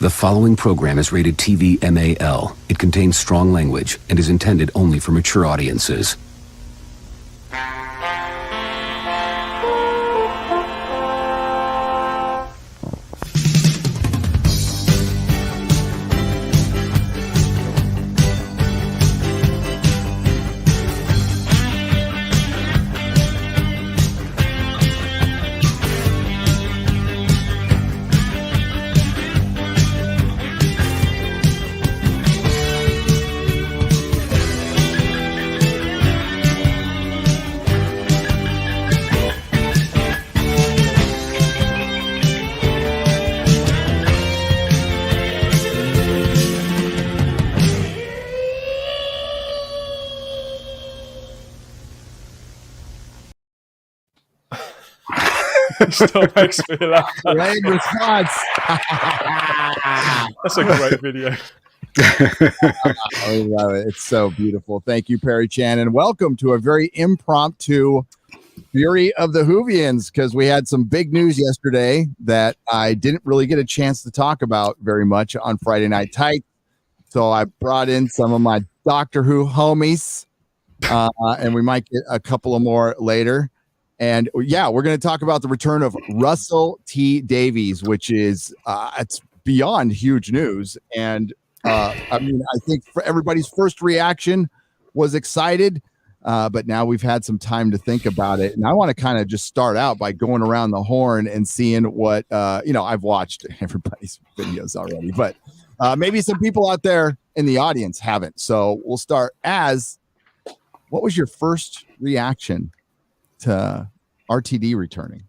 The following program is rated TV MAL. It contains strong language and is intended only for mature audiences. Still makes me laugh. Great response. That's a great video. I love it. It's so beautiful. Thank you, Perry Chan, and welcome to a very impromptu Fury of the Whovians, because we had some big news yesterday that I didn't really get a chance to talk about very much on Friday Night Tight. So I brought in some of my Doctor Who homies, and we might get a couple of more later. And yeah, we're going to talk about the return of Russell T Davies, which is it's beyond huge news. And I mean, I think for everybody's first reaction was excited, but now we've had some time to think about it. And I want to kind of just start out by going around the horn and seeing what, I've watched everybody's videos already, but maybe some people out there in the audience haven't. So we'll start. What was your first reaction to RTD returning?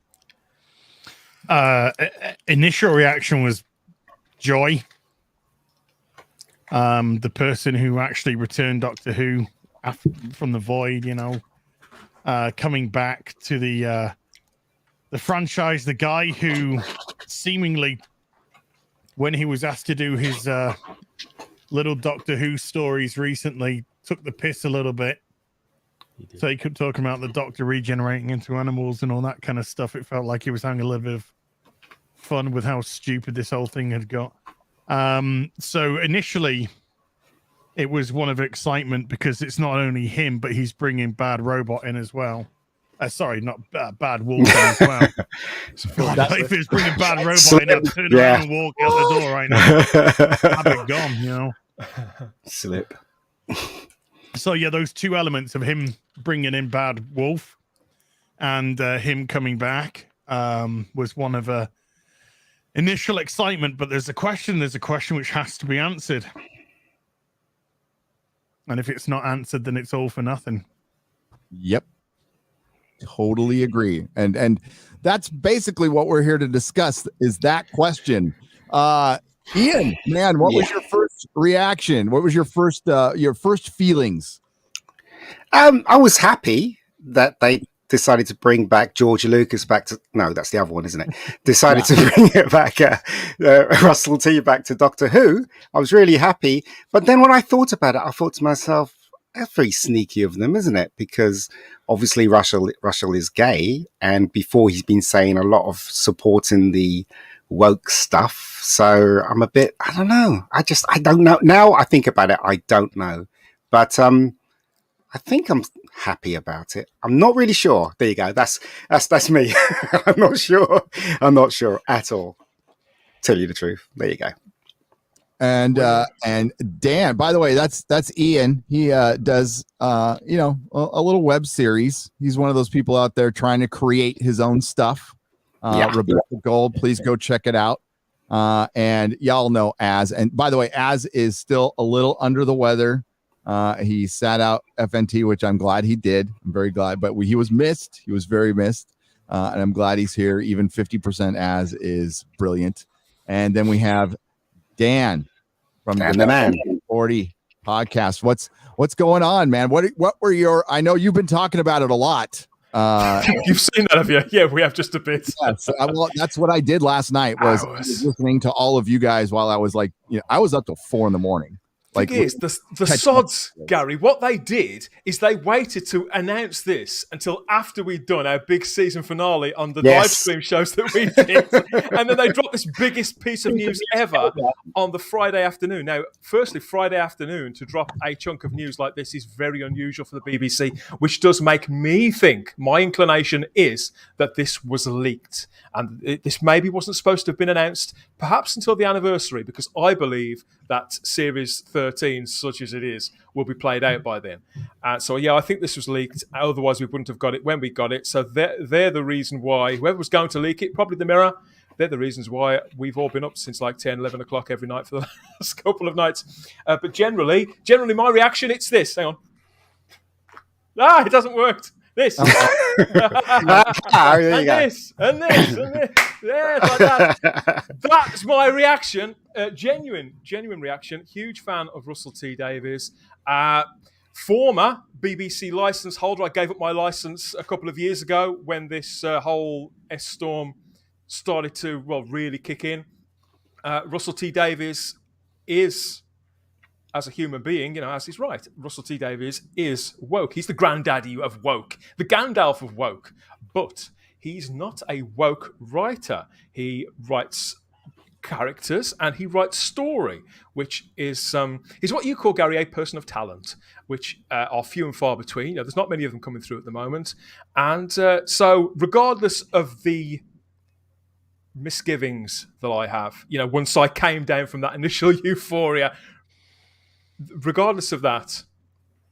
Initial reaction was joy. The person who actually returned Doctor Who from the void, coming back to the franchise, the guy who seemingly, when he was asked to do his little Doctor Who stories recently, took the piss a little bit. So he kept talking about the Doctor regenerating into animals and all that kind of stuff. It felt like he was having a little bit of fun with how stupid this whole thing had got. So initially, it was one of excitement because it's not only him, but he's bringing Bad Robot in as well. Sorry, not Bad Wolf in as well. If he's bringing Bad Robot in, I'd turn around and walk out the door right now. Have it gone, Slip. So yeah, those two elements of him bringing in Bad Wolf and him coming back was one of initial excitement. But there's a question which has to be answered, and if it's not answered, then it's all for nothing. Yep, totally agree. And that's basically what we're here to discuss, is that question. Ian, man, what was your first reaction? What was your first feelings? I was happy that they decided to bring back George Lucas back to... No, that's the other one, isn't it? Decided to bring it back, Russell T back to Doctor Who. I was really happy. But then when I thought about it, I thought to myself, that's very sneaky of them, isn't it? Because obviously Russell is gay, and before he's been saying a lot of supporting the woke stuff. So I'm a bit, I don't know. I don't know. Now I think about it, I don't know. But I think I'm happy about it. I'm not really sure. There you go. That's me. I'm not sure at all. Tell you the truth. There you go. And Dan, by the way, that's Ian. He does a little web series. He's one of those people out there trying to create his own stuff. Rebecca Gold, please go check it out. And y'all know Az. And by the way, Az is still a little under the weather. He sat out FNT, which I'm glad he did. I'm very glad, but he was missed. He was very missed. And I'm glad he's here. Even 50% Az is brilliant. And then we have Dan from the Man 40 podcast. What's going on, man? What were your, I know you've been talking about it a lot. You've seen that, have you? Yeah, we have just a bit. Yes, well, that's what I did last night. Was listening to all of you guys while I was I was up till 4 a.m. Like, thing is, the sods, Gary, what they did is they waited to announce this until after we'd done our big season finale on the live stream shows that we did. And then they dropped this biggest piece of news ever on the Friday afternoon. Now, firstly, Friday afternoon to drop a chunk of news like this is very unusual for the BBC, which does make me think, my inclination is that this was leaked. And this maybe wasn't supposed to have been announced perhaps until the anniversary, because I believe that Series 13, such as it is, will be played out by then. So, yeah, I think this was leaked. Otherwise, we wouldn't have got it when we got it. So they're the reason why, whoever was going to leak it, probably the Mirror, they're the reasons why we've all been up since like 10, 11 o'clock every night for the last couple of nights. But generally, my reaction, it's this. Hang on. It doesn't work. This. and this. Yeah, like that. That's my reaction. Genuine reaction. Huge fan of Russell T Davies. Former BBC license holder. I gave up my license a couple of years ago when this whole S-Storm started to, really kick in. Russell T Davies is, as a human being, as he's right, Russell T Davies is woke. He's the granddaddy of woke, the Gandalf of woke. But he's not a woke writer. He writes characters and he writes story, which is what you call, Gary, a person of talent, which are few and far between. There's not many of them coming through at the moment. And so regardless of the misgivings that I have, once I came down from that initial euphoria, regardless of that,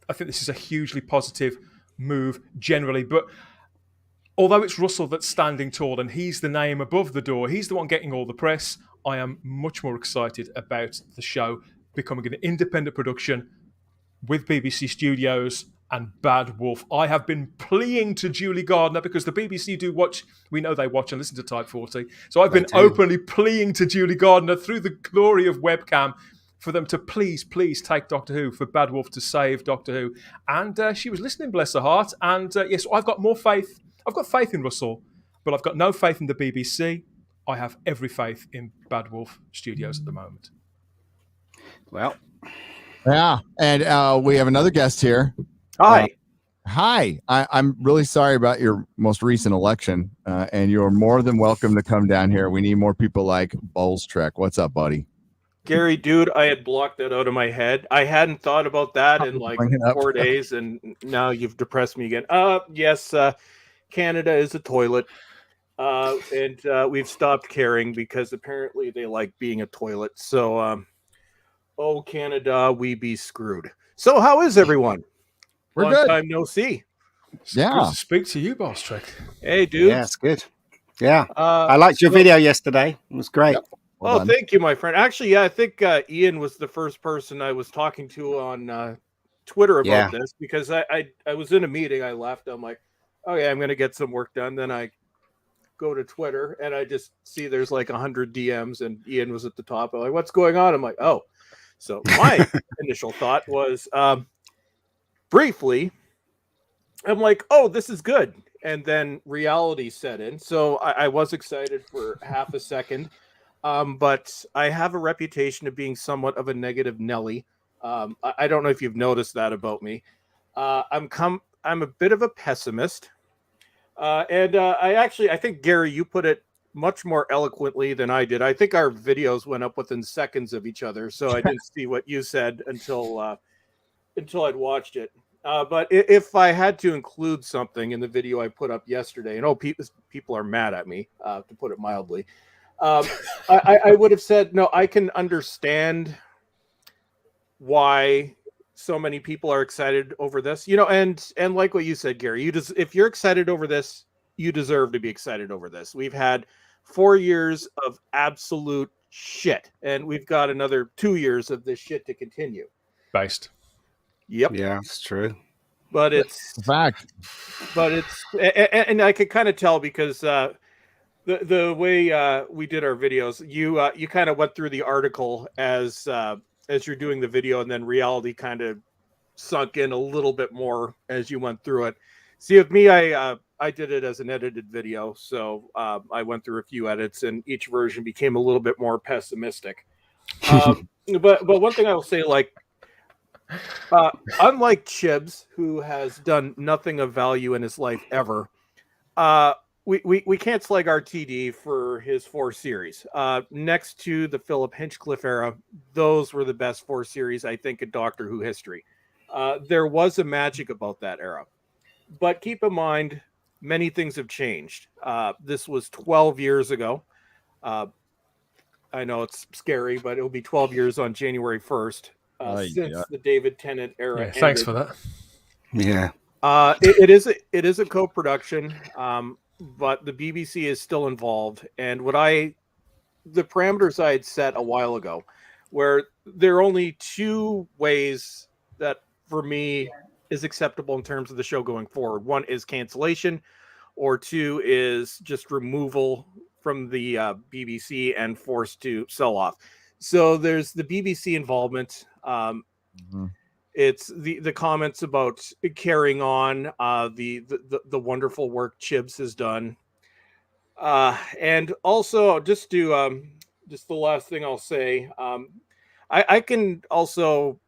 I think this is a hugely positive move generally. But although it's Russell that's standing tall and he's the name above the door, he's the one getting all the press, I am much more excited about the show becoming an independent production with BBC Studios and Bad Wolf. I have been pleading to Julie Gardner, because the BBC do watch, we know they watch and listen to Type 40. So I've been openly pleading to Julie Gardner through the glory of webcam for them to please take Doctor Who, for Bad Wolf to save Doctor Who. And she was listening, bless her heart. And yes, I've got more faith. I've got faith in Russell, but I've got no faith in the BBC. I have every faith in Bad Wolf Studios at the moment. Well, yeah. And we have another guest here. Hi. Hi. I'm really sorry about your most recent election. And you're more than welcome to come down here. We need more people like Bowles Trek. What's up, buddy? Gary, dude, I had blocked that out of my head. I hadn't thought about that in like 4 days, and now you've depressed me again. Yes, Canada is a toilet, and we've stopped caring because apparently they like being a toilet. So, oh, Canada, we be screwed. So how is everyone? We're Long good. time no see. Yeah. Good to speak to you, Boss Trek. Hey, dude. Yeah, it's good. Yeah. I liked your video yesterday. It was great. Yep. Well done. Thank you, my friend. Actually, yeah, I think Ian was the first person I was talking to on Twitter about this, because I was in a meeting. I left. I'm like, okay, I'm going to get some work done. Then I go to Twitter and I just see there's like 100 DMs and Ian was at the top. I'm like, what's going on? I'm like, oh. So my initial thought was, briefly, I'm like, oh, this is good. And then reality set in. So I was excited for half a second. But I have a reputation of being somewhat of a negative Nelly. I don't know if you've noticed that about me. I'm a bit of a pessimist. And I think, Gary, you put it much more eloquently than I did. I think our videos went up within seconds of each other, so I didn't see what you said until I'd watched it. But if I had to include something in the video I put up yesterday, and people are mad at me, to put it mildly, I would have said, no, I can understand why so many people are excited over this, and like what you said, Gary, if you're excited over this, you deserve to be excited over this. We've had 4 years of absolute shit, and we've got another 2 years of this shit to continue. Based. Yep. Yeah, it's true. But it's a fact. But it's, and I could kind of tell because the way we did our videos, you kind of went through the article as you're doing the video, and then reality kind of sunk in a little bit more as you went through it. See, with me, I did it as an edited video, so I went through a few edits, and each version became a little bit more pessimistic. But one thing I will say, like, Unlike Chibs, who has done nothing of value in his life ever, we can't slag RTD for his 4 series. Next to the Philip Hinchcliffe era, those were the best 4 series, I think, in Doctor Who history. There was a magic about that era. But keep in mind, many things have changed. This was 12 years ago. I know it's scary, but it'll be 12 years on January 1st since the David Tennant era. Yeah, thanks for that. Yeah. It is a co-production, but the BBC is still involved. And the parameters I had set a while ago, where there are only 2 ways that for me is acceptable in terms of the show going forward. 1 is cancellation, or 2 is just removal from the BBC and forced to sell off. So there's the BBC involvement. It's the comments about carrying on the wonderful work Chibs has done, and also just the last thing I'll say. I can also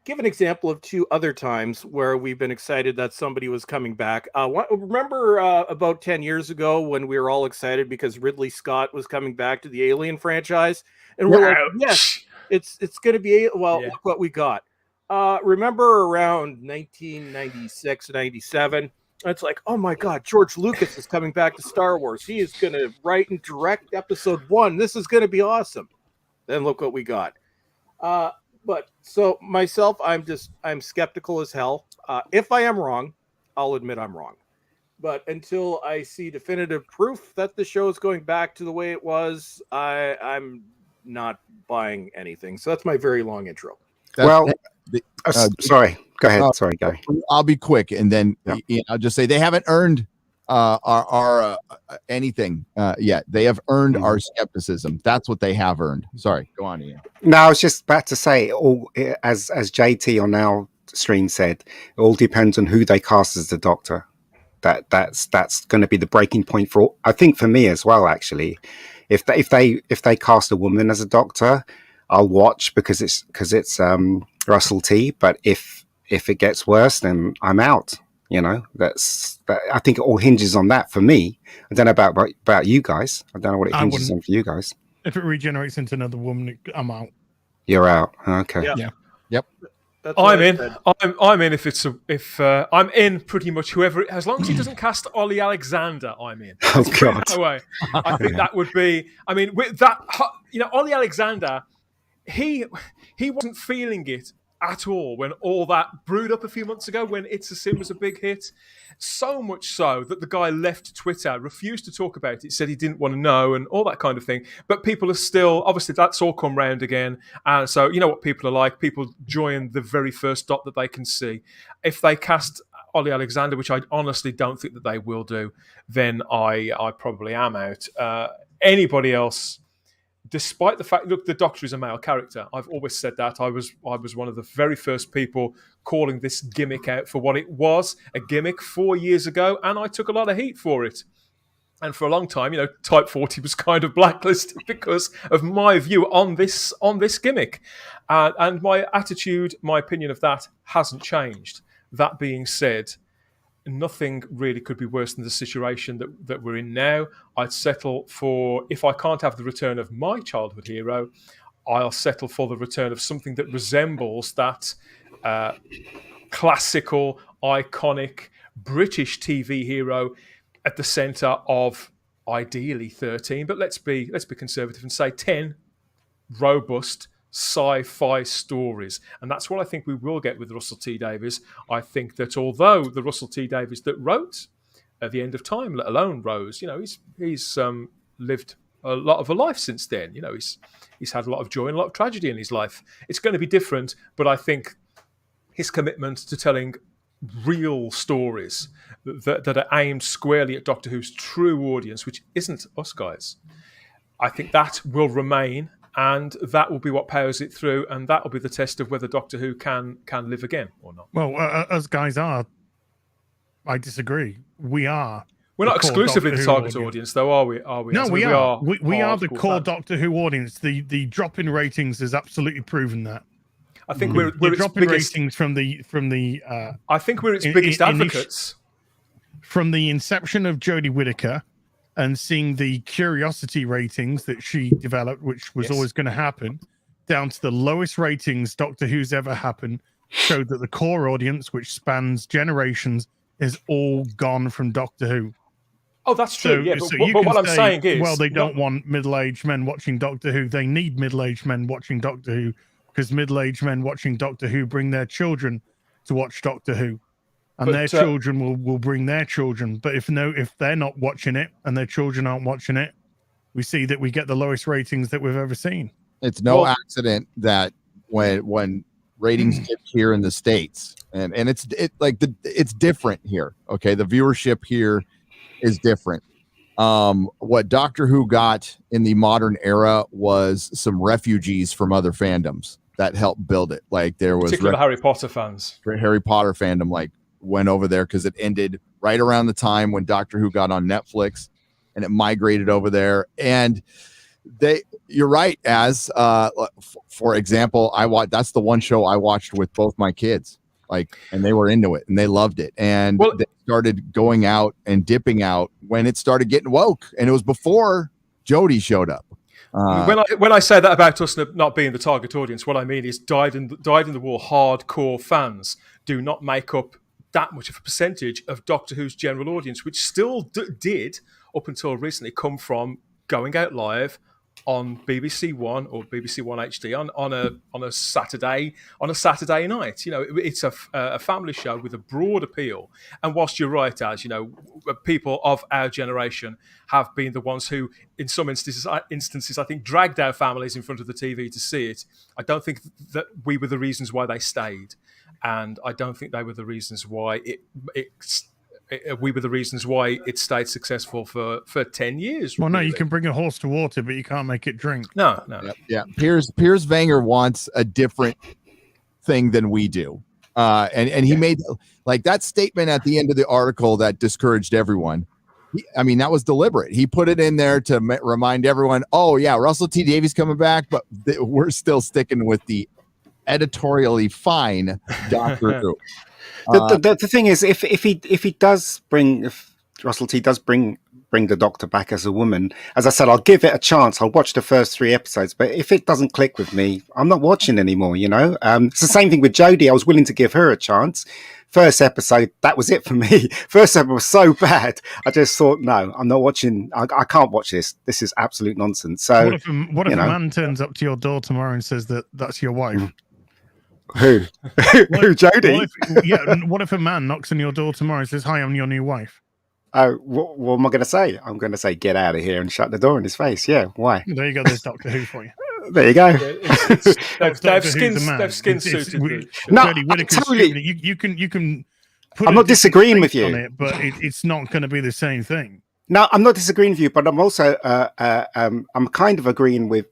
give an example of 2 other times where we've been excited that somebody was coming back. Remember about 10 years ago when we were all excited because Ridley Scott was coming back to the Alien franchise, and we're like, yes, it's going to be look what we got. Remember around 1996, 97, it's like, oh my God, George Lucas is coming back to Star Wars. He is going to write and direct episode 1. This is going to be awesome. Then look what we got. But so myself, I'm skeptical as hell. If I am wrong, I'll admit I'm wrong. But until I see definitive proof that the show is going back to the way it was, I'm not buying anything. So that's my very long intro. Sorry. Go ahead. Sorry, Gary. I'll be quick, and then I'll just say they haven't earned our anything yet. They have earned our skepticism. That's what they have earned. Sorry, go on, Ian. No, I was just about to say, as JT on our stream said, it all depends on who they cast as the Doctor. That's going to be the breaking point for I think for me as well. Actually, if they cast a woman as a Doctor, I'll watch because it's Russell T. But if it gets worse, then I'm out. You know, I think it all hinges on that for me. I don't know about you guys. I don't know what it hinges on for you guys. If it regenerates into another woman, I'm out. You're out. Okay. Yeah. Yep. I'm in. I'm in if I'm in pretty much whoever, as long as he doesn't cast Ollie Alexander, I'm in. Oh God. Away. I think that would be. I mean, with that, Ollie Alexander, he wasn't feeling it at all when all that brewed up a few months ago when It's a Sin was a big hit. So much so that the guy left Twitter, refused to talk about it, said he didn't want to know and all that kind of thing. But people are still, obviously that's all come round again. And so you know what people are like. People join the very first dot that they can see. If they cast Ollie Alexander, which I honestly don't think that they will do, then I probably am out. Anybody else, despite the fact, look, the Doctor is a male character. I've always said that. I was one of the very first people calling this gimmick out for what it was, a gimmick 4 years ago, and I took a lot of heat for it. And for a long time, Type 40 was kind of blacklisted because of my view on this gimmick. And my attitude, my opinion of that hasn't changed. That being said, nothing really could be worse than the situation that we're in now. I'd settle for, if I can't have the return of my childhood hero, I'll settle for the return of something that resembles that classical, iconic British TV hero at the centre of ideally 13, but let's be conservative and say 10 robust sci-fi stories, and that's what I think we will get with Russell T Davies. I think that although the Russell T Davies that wrote At the End of Time, let alone Rose, he's lived a lot of a life since then. He's had a lot of joy and a lot of tragedy in his life. It's going to be different, but I think his commitment to telling real stories that are aimed squarely at Doctor Who's true audience, which isn't us guys, I think that will remain. And that will be what powers it through, and that will be the test of whether Doctor Who can live again or not. Well, us guys are. I disagree. We're not exclusively the target audience, though, are we? No, we are. We are the core Doctor Who audience. The drop in ratings has absolutely proven that. I think You're we're its dropping biggest. ratings from the I think we're its biggest advocates. from the inception of Jodie Whittaker, and seeing the curiosity ratings that she developed, which was always going to happen, down to the lowest ratings Doctor Who's ever happened, showed that the core audience, which spans generations, is all gone from Doctor Who. Oh, that's true. So But what I'm saying is, well, they don't want middle-aged men watching Doctor Who. They need middle-aged men watching Doctor Who, because middle-aged men watching Doctor Who bring their children to watch Doctor Who, and their children will bring their children. But if they're not watching it and their children aren't watching it, we see that we get the lowest ratings that we've ever seen. It's no accident that when ratings dip here in the States, and it's different here. Okay, the viewership here is different. What Doctor Who got in the modern era was some refugees from other fandoms that helped build it. Like there was particularly Harry Potter fans. Harry Potter fandom went over there because it ended right around the time when Doctor Who got on Netflix, and it migrated over there. And you're right. As for example, that's the one show I watched with both my kids, and they were into it and they loved it. And they started going out and dipping out when it started getting woke, and it was before Jodie showed up. When I say that about us not being the target audience, what I mean is dyed in the wool hardcore fans do not make up that much of a percentage of Doctor Who's general audience, which still did up until recently come from going out live on BBC One or BBC One HD on a Saturday night. It's a family show with a broad appeal. And whilst you're right, as people of our generation have been the ones who, in some instances, I think, dragged our families in front of the TV to see it. I don't think that we were the reasons why they stayed, and I don't think they were the reasons why we were the reasons why it stayed successful for 10 years. Well, no, you can bring a horse to water, but you can't make it drink. No. Yeah. Piers Wenger wants a different thing than we do. And he made that statement at the end of the article that discouraged everyone. That was deliberate. He put it in there to remind everyone, oh, yeah, Russell T Davies coming back, but we're still sticking with the editorially fine Doctor Who. The thing is, if Russell T does bring the Doctor back as a woman, as I said, I'll give it a chance. I'll watch the first 3 episodes, but if it doesn't click with me, I'm not watching anymore. It's the same thing with Jodie. I was willing to give her a chance. First episode, that was it for me. First episode was so bad, I just thought, no, I'm not watching. I can't watch this. This is absolute nonsense. So, what if a man turns up to your door tomorrow and says that's your wife? Who? Who, Jodie? What if a man knocks on your door tomorrow and says, "Hi, I'm your new wife"? What am I going to say? I'm going to say, "Get out of here," and shut the door in his face. Yeah, why? There you go. There's Doctor Who for you. There you go. They've skin suited. No, totally. You can. Put I'm not disagreeing with you, but it's not going to be the same thing. No, I'm not disagreeing with you, but I'm also I'm kind of agreeing with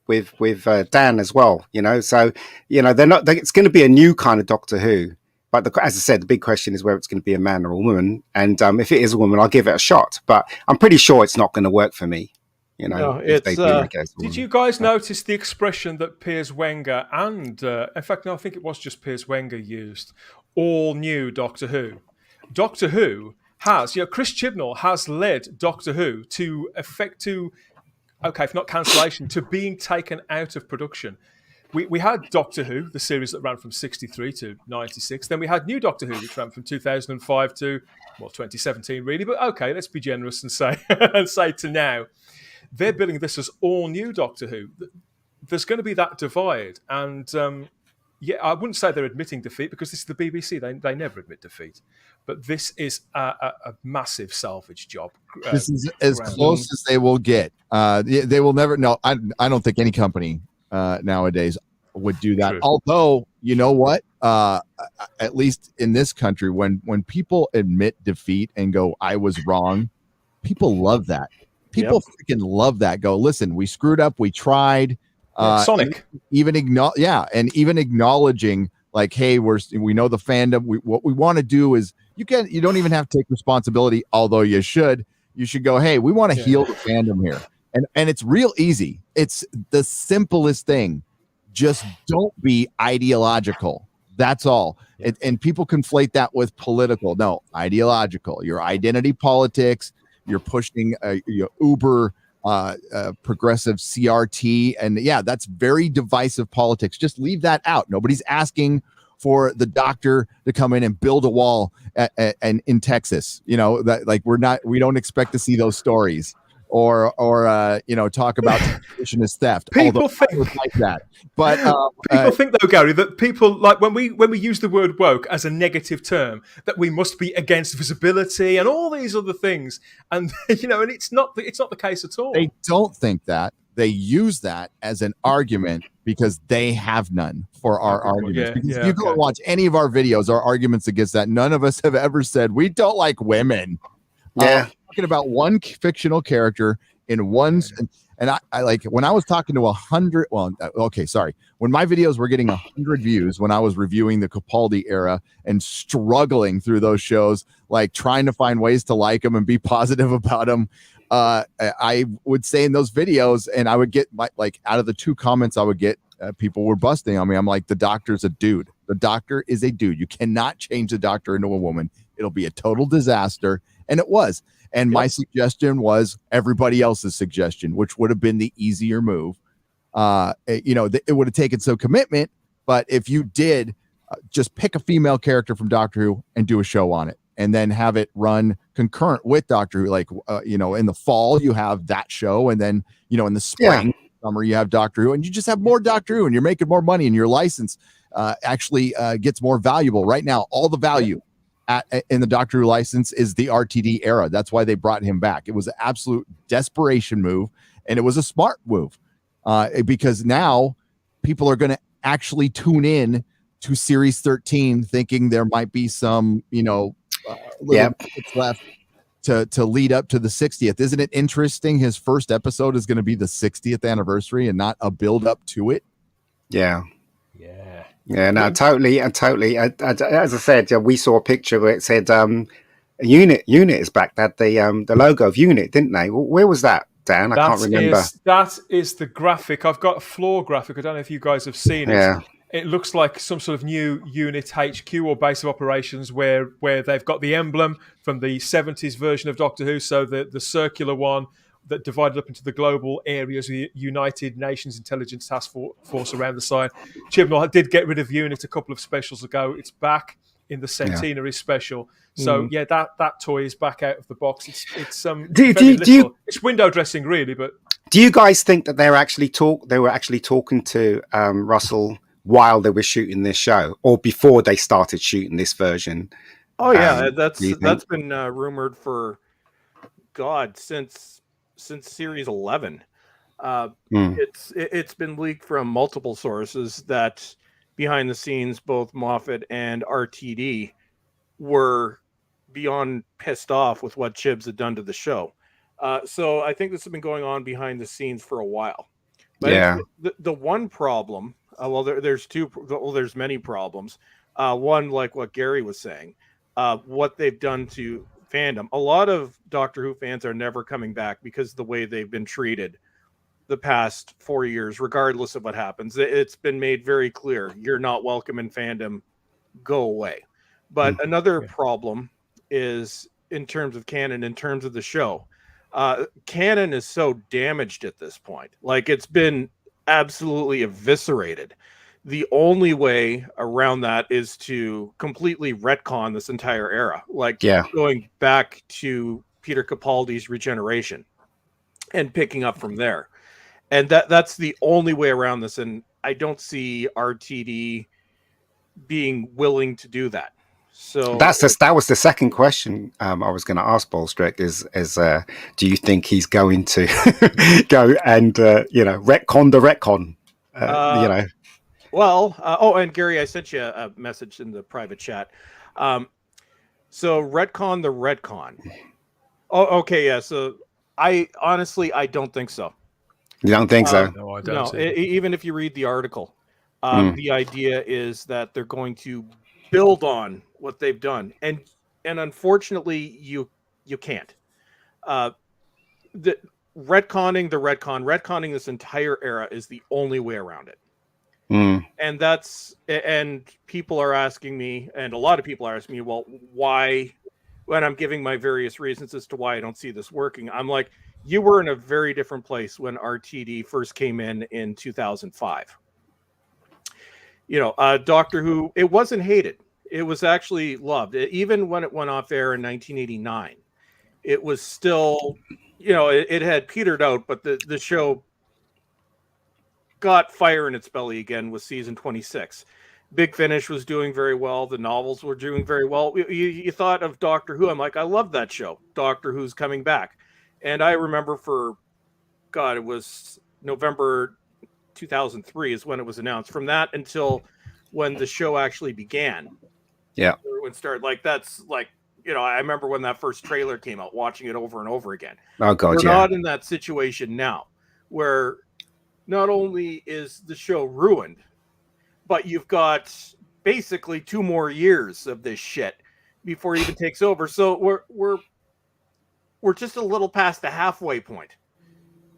Dan as well. So they're not. It's going to be a new kind of Doctor Who, but as I said, the big question is whether it's going to be a man or a woman. And if it is a woman, I'll give it a shot. But I'm pretty sure it's not going to work for me. No, did you guys notice the expression that Piers Wenger and in fact, no, I think it was just Piers Wenger used? All new Doctor Who. Doctor Who has, Chris Chibnall has led Doctor Who to if not cancellation, to being taken out of production. We had Doctor Who, the series that ran from 63 to 96. Then we had New Doctor Who, which ran from 2005 to 2017, really. But okay, let's be generous and say to now. They're billing this as all new Doctor Who. There's going to be that divide, and I wouldn't say they're admitting defeat, because this is the BBC. They never admit defeat. But this is a massive salvage job. This is as close as they will get. They will never. No, I don't think any company nowadays would do that. True. Although, you know what? At least in this country, when people admit defeat and go, "I was wrong," people love that. People freaking love that. Go, listen, we screwed up. We tried. Sonic. Even acknowledging, like, hey, we know the fandom. What we want to do is you don't even have to take responsibility, although you should. You should go, hey, we want to heal the fandom here. And it's real easy. It's the simplest thing. Just don't be ideological. That's all. And people conflate that with political. No, ideological. Your identity politics. You're pushing your uber progressive CRT. And yeah, that's very divisive politics. Just leave that out. Nobody's asking for the doctor to come in and build a wall in Texas. You know, that like we don't expect to see those stories or talk about tradition as theft. People think like that. But people think though, Gary, that people like when we use the word woke as a negative term, that we must be against visibility and all these other things. And and it's not the case at all. They don't think that. They use that as an argument because they have none for our arguments. If you go and watch any of our videos, our arguments against that, none of us have ever said we don't like women. Yeah. Talking about one fictional character in one, and I like when I was talking to 100. Well, okay, sorry. When my videos were getting 100 views, when I was reviewing the Capaldi era and struggling through those shows, like trying to find ways to like them and be positive about them. I would say in those videos, and I would get out of the 2 comments I would get, people were busting on me. I'm like, the doctor's a dude. The doctor is a dude. You cannot change the doctor into a woman. It'll be a total disaster. And it was. And my suggestion was everybody else's suggestion, which would have been the easier move. It would have taken some commitment. But if you did just pick a female character from Doctor Who and do a show on it, and then have it run concurrent with Doctor Who, like, in the fall, you have that show. And then, in the spring, summer, you have Doctor Who, and you just have more Doctor Who and you're making more money and your license actually gets more valuable. Right now, all the value in the Doctor Who license is the RTD era. That's why they brought him back. It was an absolute desperation move, and it was a smart move because now people are going to actually tune in to Series 13 thinking there might be some, it's left to lead up to the 60th. Isn't it interesting? His first episode is going to be the 60th anniversary and not a build up to it. Yeah. No, totally. As I said, we saw a picture where it said Unit is back. That the logo of Unit, didn't they? Where was that, Dan? I can't remember. That is the graphic. I've got a floor graphic. I don't know if you guys have seen it. Yeah. It looks like some sort of new unit HQ or base of operations where they've got the emblem from the 70s version of Doctor Who, so the circular one that divided up into the global areas, the United Nations Intelligence Task Force around the side. Chibnall did get rid of Unit a couple of specials ago. It's back in the Centenary special. So that toy is back out of the box. It's it's window dressing really, but do you guys think that they were actually talking to Russell while they were shooting this show or before they started shooting this version? Oh yeah, that's been rumored for since series 11. It's been leaked from multiple sources that behind the scenes both Moffat and RTD were beyond pissed off with what Chibs had done to the show. So I think this has been going on behind the scenes for a while. But the one problem, there's many problems. One, like what Gary was saying, what they've done to fandom. A lot of Doctor Who fans are never coming back because of the way they've been treated the past 4 years, regardless of what happens. It's been made very clear, you're not welcome in fandom, go away. But another problem is in terms of canon, in terms of the show. Canon is so damaged at this point. Like, it's been absolutely eviscerated. The only way around that is to completely retcon this entire era, going back to Peter Capaldi's Regeneration and picking up from there. And that's the only way around this. And I don't see RTD being willing to do that. So that was the second question I was going to ask Bolstrick is do you think he's going to go and retcon the retcon? Well, and Gary, I sent you a message in the private chat. So retcon the retcon. Oh, okay, yeah. So I don't think so. You don't think so? No, I don't. No, even if you read the article, the idea is that they're going to build on what they've done, and unfortunately, you can't. Retconning this entire era is the only way around it. And people are asking me, and a lot of people are asking me, well, why, when I'm giving my various reasons as to why I don't see this working. I'm like, you were in a very different place when RTD first came in 2005. Doctor Who, it wasn't hated. It was actually loved. Even when it went off air in 1989, it was still, it had petered out, but the show got fire in its belly again with season 26. Big Finish was doing very well. The novels were doing very well. You thought of Doctor Who. I'm like, I love that show. Doctor Who's coming back. And I remember it was November 2003 is when it was announced. From that until when the show actually began. Yeah. Everyone started that's I remember when that first trailer came out, watching it over and over again. Oh God, We're not in that situation now where not only is the show ruined, but you've got basically 2 more years of this shit before it even takes over. So we're just a little past the halfway point.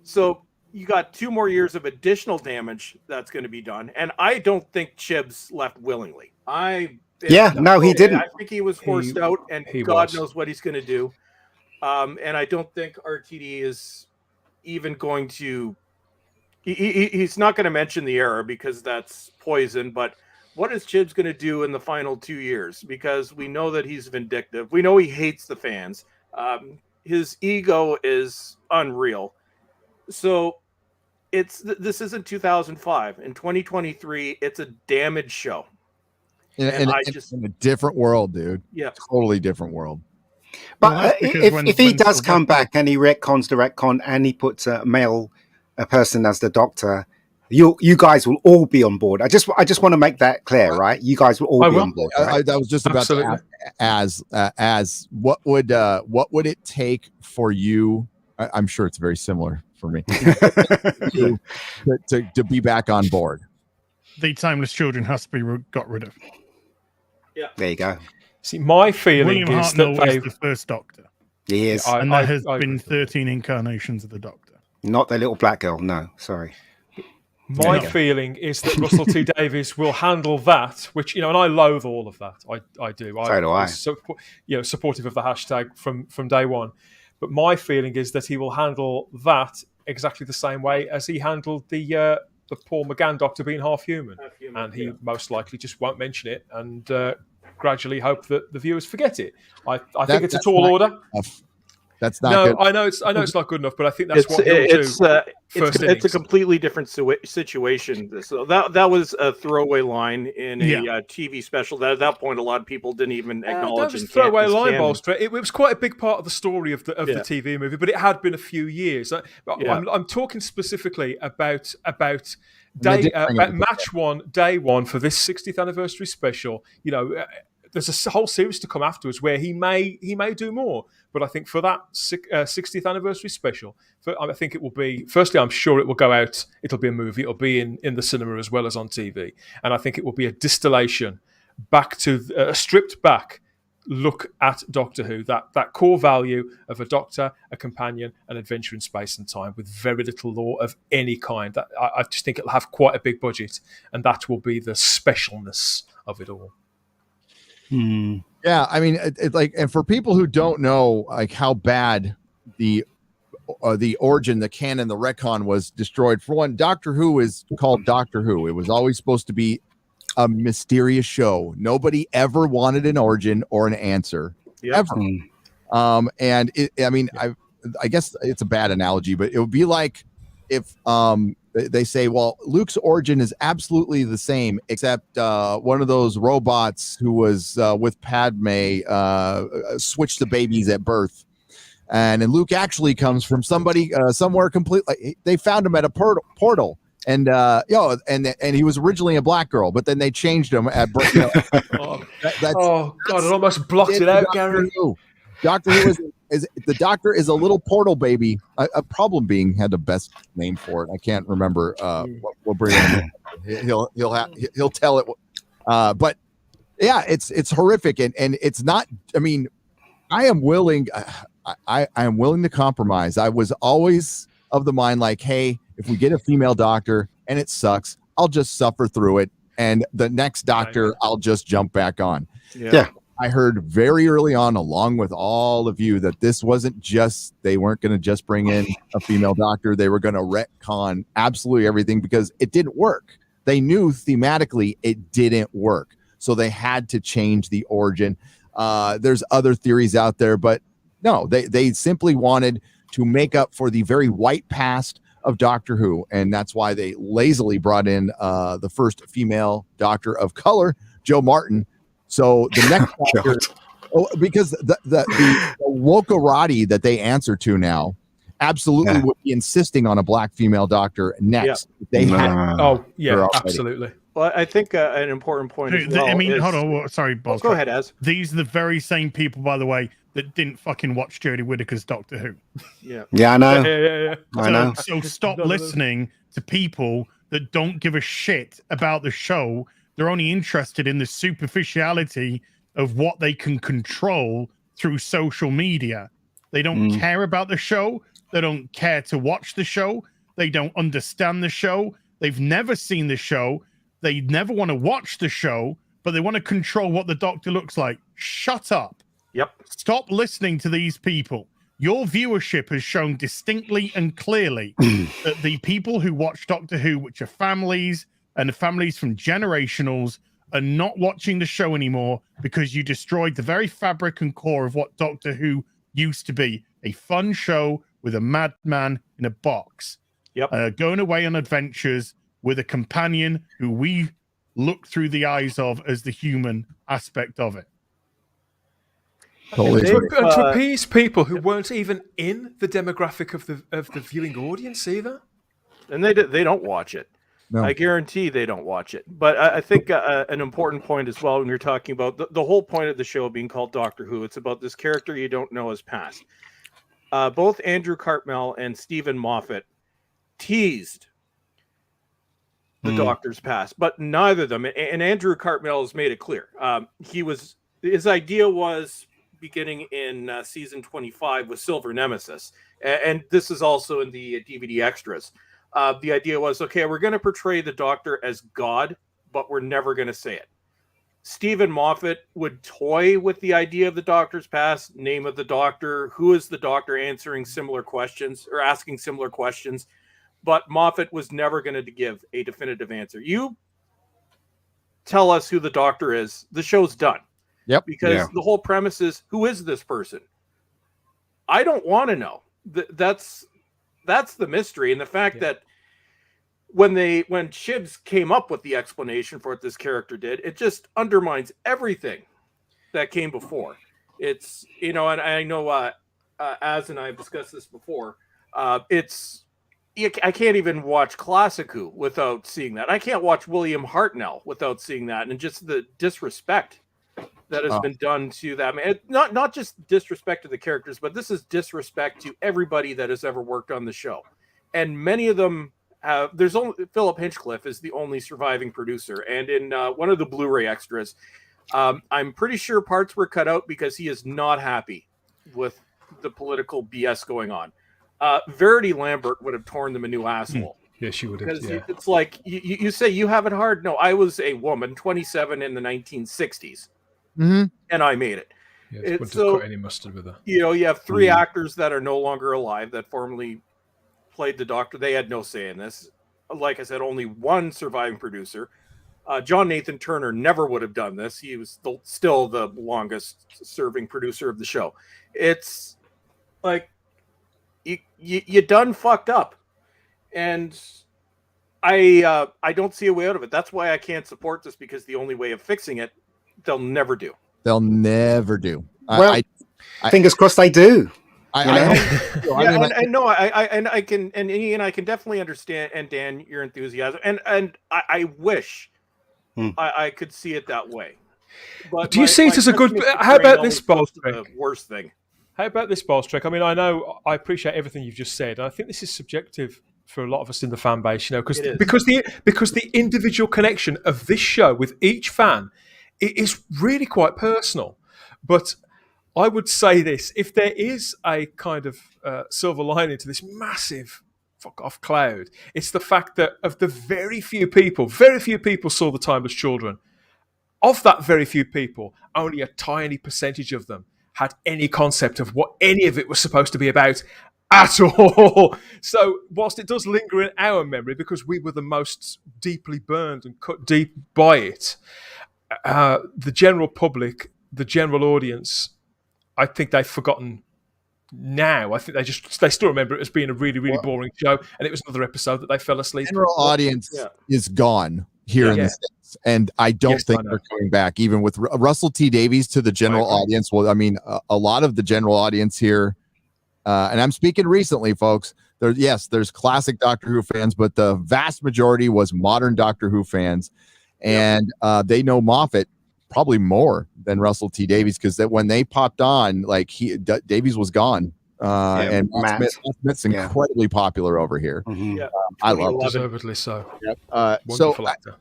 So you got 2 more years of additional damage that's going to be done. And I don't think Chibs left willingly. He didn't. I think he was forced out, and God knows what he's going to do. And I don't think RTD is even going to. He's not going to mention the era because that's poison. But what is Chibs going to do in the final 2 years? Because we know that he's vindictive. We know he hates the fans. His ego is unreal. So this isn't 2005. In 2023, it's a damaged show. In a different world, dude. Yeah, totally different world. But if he does come back and he retcons the retcon and he puts a male person as the Doctor, you guys will all be on board. I just want to make that clear, right? You guys will all be on board. Right? I was just about to ask, as what would it take for you? I'm sure it's very similar for me to be back on board. The Timeless Children has to be got rid of. Yeah, there you go. See, my feeling William is that Hartnell is the first Doctor. He is, and there has been 13 incarnations of the Doctor. Not the little black girl. No, sorry. My feeling is that Russell T Davies will handle that, which and I loathe all of that. I do. So do I. Supportive of the hashtag from day one. But my feeling is that he will handle that exactly the same way as he handled the Paul McGann Doctor being half human, and he most likely just won't mention it and gradually hope that the viewers forget it. I think it's a tall order. That's not good. I know it's not good enough, but I think that's what he'll do. It's a completely different situation. So that was a throwaway line in a TV special. That at that point, a lot of people didn't even acknowledge. That was a throwaway line, Bolster. It was quite a big part of the story of the TV movie, but it had been a few years. I'm talking specifically about match one, day one for this 60th anniversary special. There's a whole series to come afterwards where he may do more. But I think for that 60th anniversary special, I think it will be, firstly, I'm sure it will go out. It'll be a movie. It'll be in the cinema as well as on TV. And I think it will be a distillation back to a stripped back look at Doctor Who, that core value of a doctor, a companion, an adventure in space and time with very little lore of any kind. I just think it'll have quite a big budget, and that will be the specialness of it all. Yeah, I mean, it's like, and for people who don't know, like how bad the origin, the canon, the retcon was destroyed. For one, Doctor Who is called Doctor Who. It was always supposed to be a mysterious show. Nobody ever wanted an origin or an answer, ever. And I guess it's a bad analogy, but it would be like if they say, well, Luke's origin is absolutely the same, except one of those robots who was with Padme switched the babies at birth. And Luke actually comes from somebody somewhere completely. They found him at a portal. And and he was originally a black girl, but then they changed him at birth. God, it almost blocked it out, Gary. Doctor Who is the Doctor is a little portal baby. A Problem Being had the best name for it. I can't remember. We'll bring him. He'll tell it. But yeah, it's horrific, and it's not. I mean, I am willing. I am willing to compromise. I was always of the mind like, hey, if we get a female doctor and it sucks, I'll just suffer through it, and the next doctor I'll just jump back on. Yeah. I heard very early on, along with all of you, that this wasn't just, they weren't going to just bring in a female doctor. They were going to retcon absolutely everything because it didn't work. They knew thematically it didn't work. So they had to change the origin. There's other theories out there, but no, they simply wanted to make up for the very white past of Doctor Who. And that's why they lazily brought in the first female doctor of color, Jo Martin. So the next doctor, because the wokerati that they answer to now absolutely would be insisting on a black female doctor next. They had absolutely. Well, I think an important point as well hold on. Sorry, Bob. Go ahead, Az. These are the very same people, by the way, that didn't fucking watch Jodie Whittaker's Doctor Who. Yeah, I know. Yeah. I know. So stop listening to people that don't give a shit about the show. They're only interested in the superficiality of what they can control through social media. They don't care about the show. They don't care to watch the show. They don't understand the show. They've never seen the show. They never want to watch the show, but they want to control what the Doctor looks like. Shut up. Yep. Stop listening to these people. Your viewership has shown distinctly and clearly that the people who watch Doctor Who, which are families and families from generationals, are not watching the show anymore because you destroyed the very fabric and core of what Doctor Who used to be. A fun show with a madman in a box. Yep. Going away on adventures with a companion who we look through the eyes of as the human aspect of it. Totally. To appease people who weren't even in the demographic of the viewing audience either. And they don't watch it. No. I guarantee they don't watch it. But I think an important point as well when you're talking about the whole point of the show being called Doctor Who, it's about this character you don't know his past. Both Andrew Cartmel and Stephen Moffat teased the Doctor's past, but neither of them. And Andrew Cartmel has made it clear. His idea was beginning in season 25 with Silver Nemesis, and this is also in the DVD extras. The idea was, okay, we're going to portray the Doctor as God, but we're never going to say it. Stephen Moffat would toy with the idea of the Doctor's past, name of the Doctor, who is the Doctor, answering similar questions or asking similar questions. But Moffat was never going to give a definitive answer. You tell us who the Doctor is, the show's done. Yep. Because the whole premise is, who is this person? I don't want to know. That's the mystery. And the fact that when Chibs came up with the explanation for what this character did, it just undermines everything that came before. It's, and I know Az and I have discussed this before. I can't even watch Classic Who without seeing that. I can't watch William Hartnell without seeing that. And just the disrespect that has been done to them. And not just disrespect to the characters, but this is disrespect to everybody that has ever worked on the show. And many of them have, there's only Philip Hinchcliffe is the only surviving producer. And in one of the Blu-ray extras, I'm pretty sure parts were cut out because he is not happy with the political BS going on. Verity Lambert would have torn them a new asshole. Yeah, she would have. Because yeah. it's like, you say you have it hard. No, I was a woman, 27 in the 1960s. Mm-hmm. And I made it. Yeah, wouldn't have so, cut any mustard with her. You have three actors that are no longer alive that formerly played the Doctor. They had no say in this. Like I said, only one surviving producer. John Nathan Turner never would have done this. He was still the longest serving producer of the show. It's like you done fucked up, and I don't see a way out of it. That's why I can't support this, because the only way of fixing it, they'll never do. They'll never do. Well, fingers crossed they do. Ian, I can definitely understand, and Dan, your enthusiasm, and I wish I could see it that way. But do you see it as a good? How about this, the worst thing? How about this, Bolstrek? I mean, I appreciate everything you've just said. I think this is subjective for a lot of us in the fan base, because the individual connection of this show with each fan, it is really quite personal. But I would say this: if there is a kind of silver lining to this massive fuck off cloud. It's the fact that of the very few people saw the Timeless Children. Of that very few people, only a tiny percentage of them had any concept of what any of it was supposed to be about at all. So whilst it does linger in our memory because we were the most deeply burned and cut deep by it, the general public, the general audience, I think they've forgotten now. I think they still remember it as being a really, really boring show, and it was another episode that they fell asleep. General audience is gone here in the States, and I don't think they're coming back. Even with Russell T Davies to the general audience. Well, I mean, a lot of the general audience here, and I'm speaking recently, folks. There's classic Doctor Who fans, but the vast majority was modern Doctor Who fans, and they know Moffat probably more than Russell T Davies because that when they popped on, like Davies was gone, and Matt Smith's incredibly popular over here. I love it. Deservedly so. Wonderful actor.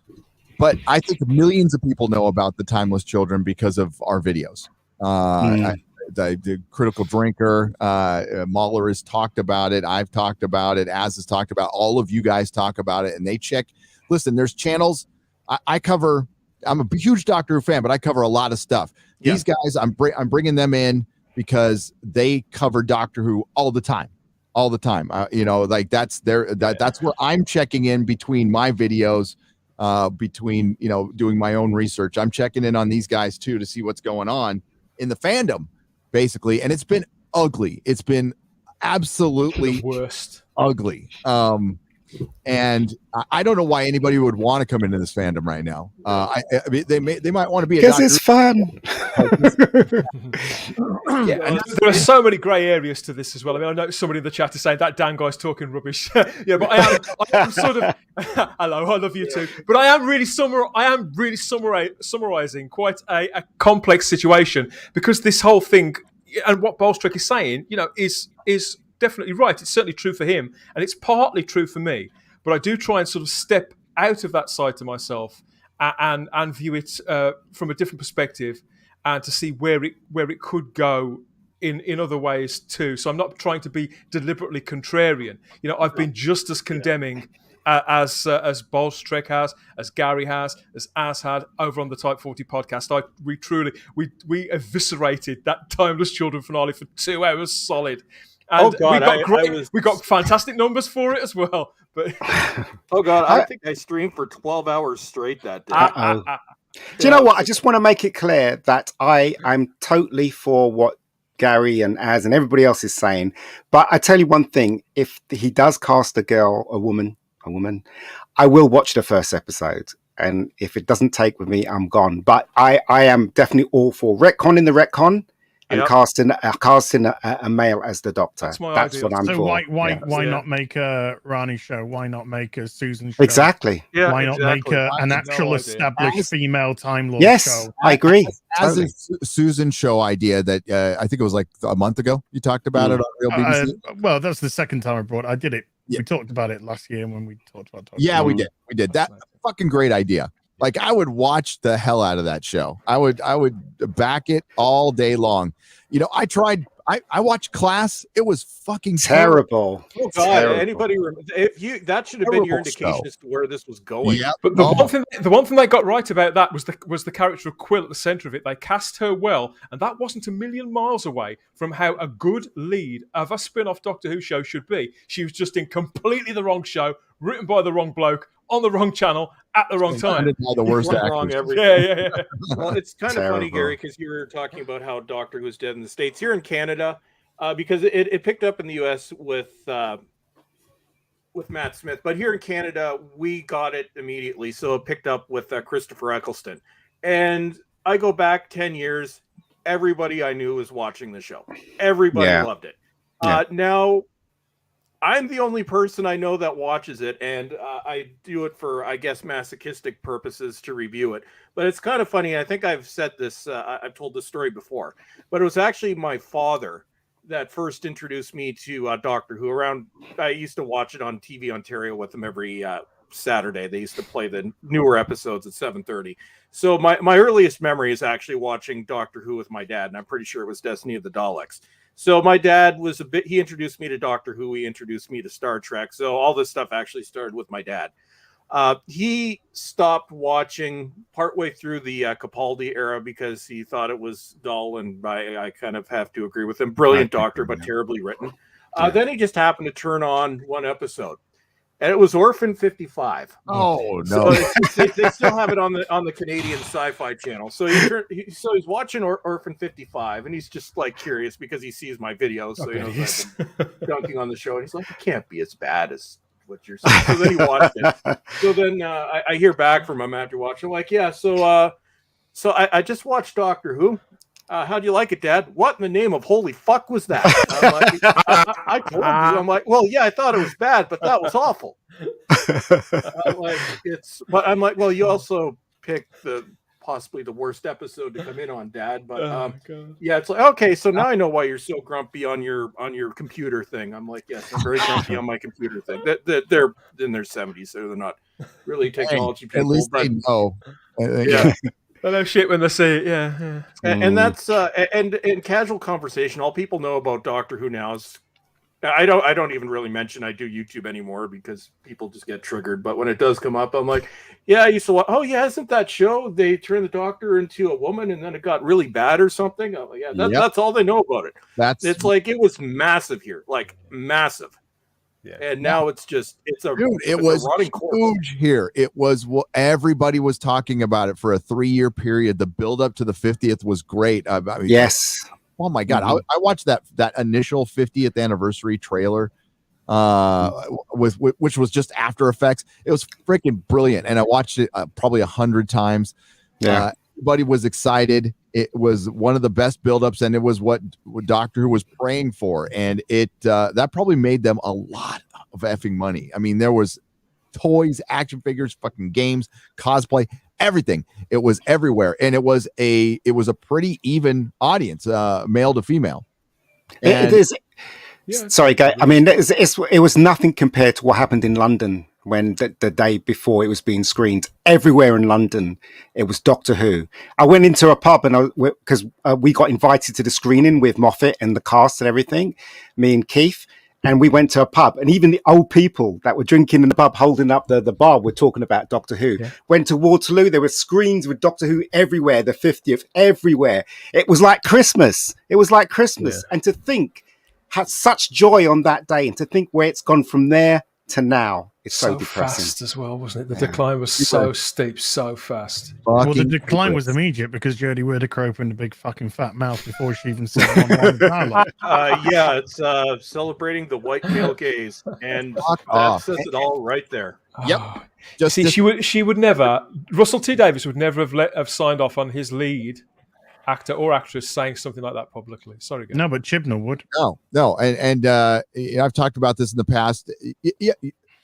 But I think millions of people know about the Timeless Children because of our videos. The Critical Drinker, Mahler has talked about it. I've talked about it. Az has talked about it. All of you guys talk about it, and they check. Listen, there's channels I cover. I'm a huge Doctor Who fan, but I cover a lot of stuff. These guys, I'm bringing them in because they cover Doctor Who all the time. That's where I'm checking in between my videos, doing my own research. I'm checking in on these guys too to see what's going on in the fandom, basically. And it's been ugly. It's been absolutely the worst, ugly. And I don't know why anybody would want to come into this fandom right now. I mean, they might want to be because it's fun. And there are so many grey areas to this as well. I mean, I know somebody in the chat is saying that Dan guy's talking rubbish. But I am sort of. Hello, I love you too. But I am really summarizing quite a complex situation because this whole thing and what Bolstrek is saying, is definitely right. It's certainly true for him, and it's partly true for me. But I do try and sort of step out of that side to myself and view it from a different perspective, and to see where it could go in other ways too. So I'm not trying to be deliberately contrarian. I've been just as condemning as Bolstrek has, as Gary has, as Az had over on the Type 40 podcast. We eviscerated that Timeless Children finale for 2 hours solid. And we got fantastic numbers for it as well. But I think I streamed for 12 hours straight that day. Do you know what? I just want to make it clear that I'm totally for what Gary and Az and everybody else is saying. But I tell you one thing: if he does cast a woman, I will watch the first episode. And if it doesn't take with me, I'm gone. But I am definitely all for retconning the retcon. And casting a male as the Doctor. That's what I'm for. Why not make a Rani show? Why not make a Susan show? Exactly. Yeah, why not make an actual established female Time Lord show? I agree. As a Susan show idea that I think it was like a month ago you talked about it on Real BBC. Well, that's the second time I brought it. I did it. Yeah. We talked about it last year when we talked about Doctor. Yeah, we did. That's a fucking great idea. Like, I would watch the hell out of that show. I would back it all day long. I watched Class. It was fucking terrible. Oh, God, anybody? That should have been your indication as to where this was going. Yeah, but the one thing they got right about that was the character of Quill at the center of it. They cast her well, and that wasn't a million miles away from how a good lead of a spin-off Doctor Who show should be. She was just in completely the wrong show, written by the wrong bloke, on the wrong channel at the wrong time. The worst wrong everything. Yeah. Well, it's kind of funny, Gary, because you were talking about how Doctor Who's dead in the States. Here in Canada, because it picked up in the US with Matt Smith, but here in Canada we got it immediately. So it picked up with Christopher Eccleston, and I go back 10 years. Everybody I knew was watching the show. Everybody loved it. Now, I'm the only person I know that watches it, and I do it for, I guess, masochistic purposes to review it. But it's kind of funny. I think I've said this, I've told this story before, but it was actually my father that first introduced me to Doctor Who. I used to watch it on TV Ontario with him every Saturday. They used to play the newer episodes at 7:30. So my earliest memory is actually watching Doctor Who with my dad, and I'm pretty sure it was Destiny of the Daleks. So my dad was he introduced me to Doctor Who. He introduced me to Star Trek. So all this stuff actually started with my dad. He stopped watching partway through the Capaldi era because he thought it was dull, and I kind of have to agree with him. Brilliant doctor, but terribly written. Then he just happened to turn on one episode, and it was Orphan 55. Oh no! So they still have it on the Canadian Sci-Fi Channel. So he's watching Orphan 55, and he's just like curious because he sees my videos, so he knows I've been dunking on the show, and he's like, "It can't be as bad as what you're saying." So then he watched it. So then I hear back from him after watching. I'm like, yeah. So I just watched Doctor Who. How do you like it, Dad? What in the name of holy fuck was that? I'm like, I told you. I'm like, well, yeah, I thought it was bad, but that was awful. But I'm like, well, you also picked possibly the worst episode to come in on, Dad. But yeah, it's like, okay, so now I know why you're so grumpy on your computer thing. I'm like, yes, I'm very grumpy on my computer thing. They're in their 70s, so they're not really technology people. At least but, they know. Yeah. I know shit when they say it, yeah. And that's and in casual conversation, all people know about Doctor Who now is I don't even really mention I do YouTube anymore because people just get triggered. But when it does come up, I'm like, yeah, I used to watch. Oh yeah, isn't that show they turned the Doctor into a woman and then it got really bad or something? I'm like, yeah, that's all they know about it. It's like it was massive here, like massive. Yeah. And now it was huge here. It was what everybody was talking about it for a 3-year period. The build up to the 50th was great. I mean, yes. Oh my God. I watched that initial 50th anniversary trailer, which was just After Effects. It was freaking brilliant. And I watched it probably 100 times. Yeah. Everybody was excited. It was one of the best buildups, and it was what Doctor Who was praying for. And that probably made them a lot of effing money. I mean, there was toys, action figures, fucking games, cosplay, everything. It was everywhere, and it was a pretty even audience, male to female. And, it is. Yeah. Sorry, guy. I mean, it was nothing compared to what happened in London when the day before it was being screened. Everywhere in London, it was Doctor Who. I went into a pub and because we got invited to the screening with Moffat and the cast and everything, me and Keith, and we went to a pub, and even the old people that were drinking in the pub holding up the bar were talking about Doctor Who. Yeah. Went to Waterloo, there were screens with Doctor Who everywhere, the 50th, everywhere. It was like Christmas. Yeah. And to think, had such joy on that day, and to think where it's gone from there to now, it's so depressing. Fast as well, wasn't it? The decline was so steep, so fast. Well, the decline was immediate because Jodie Whittaker opened a big fucking fat mouth before she even said one line of dialogue. Yeah, it's celebrating the white male gaze, and that says it all right there. Yep. She would never. Russell T Davies would never have signed off on his lead actor or actress saying something like that publicly. Sorry, guys. No, but Chibnall would. No, and I've talked about this in the past.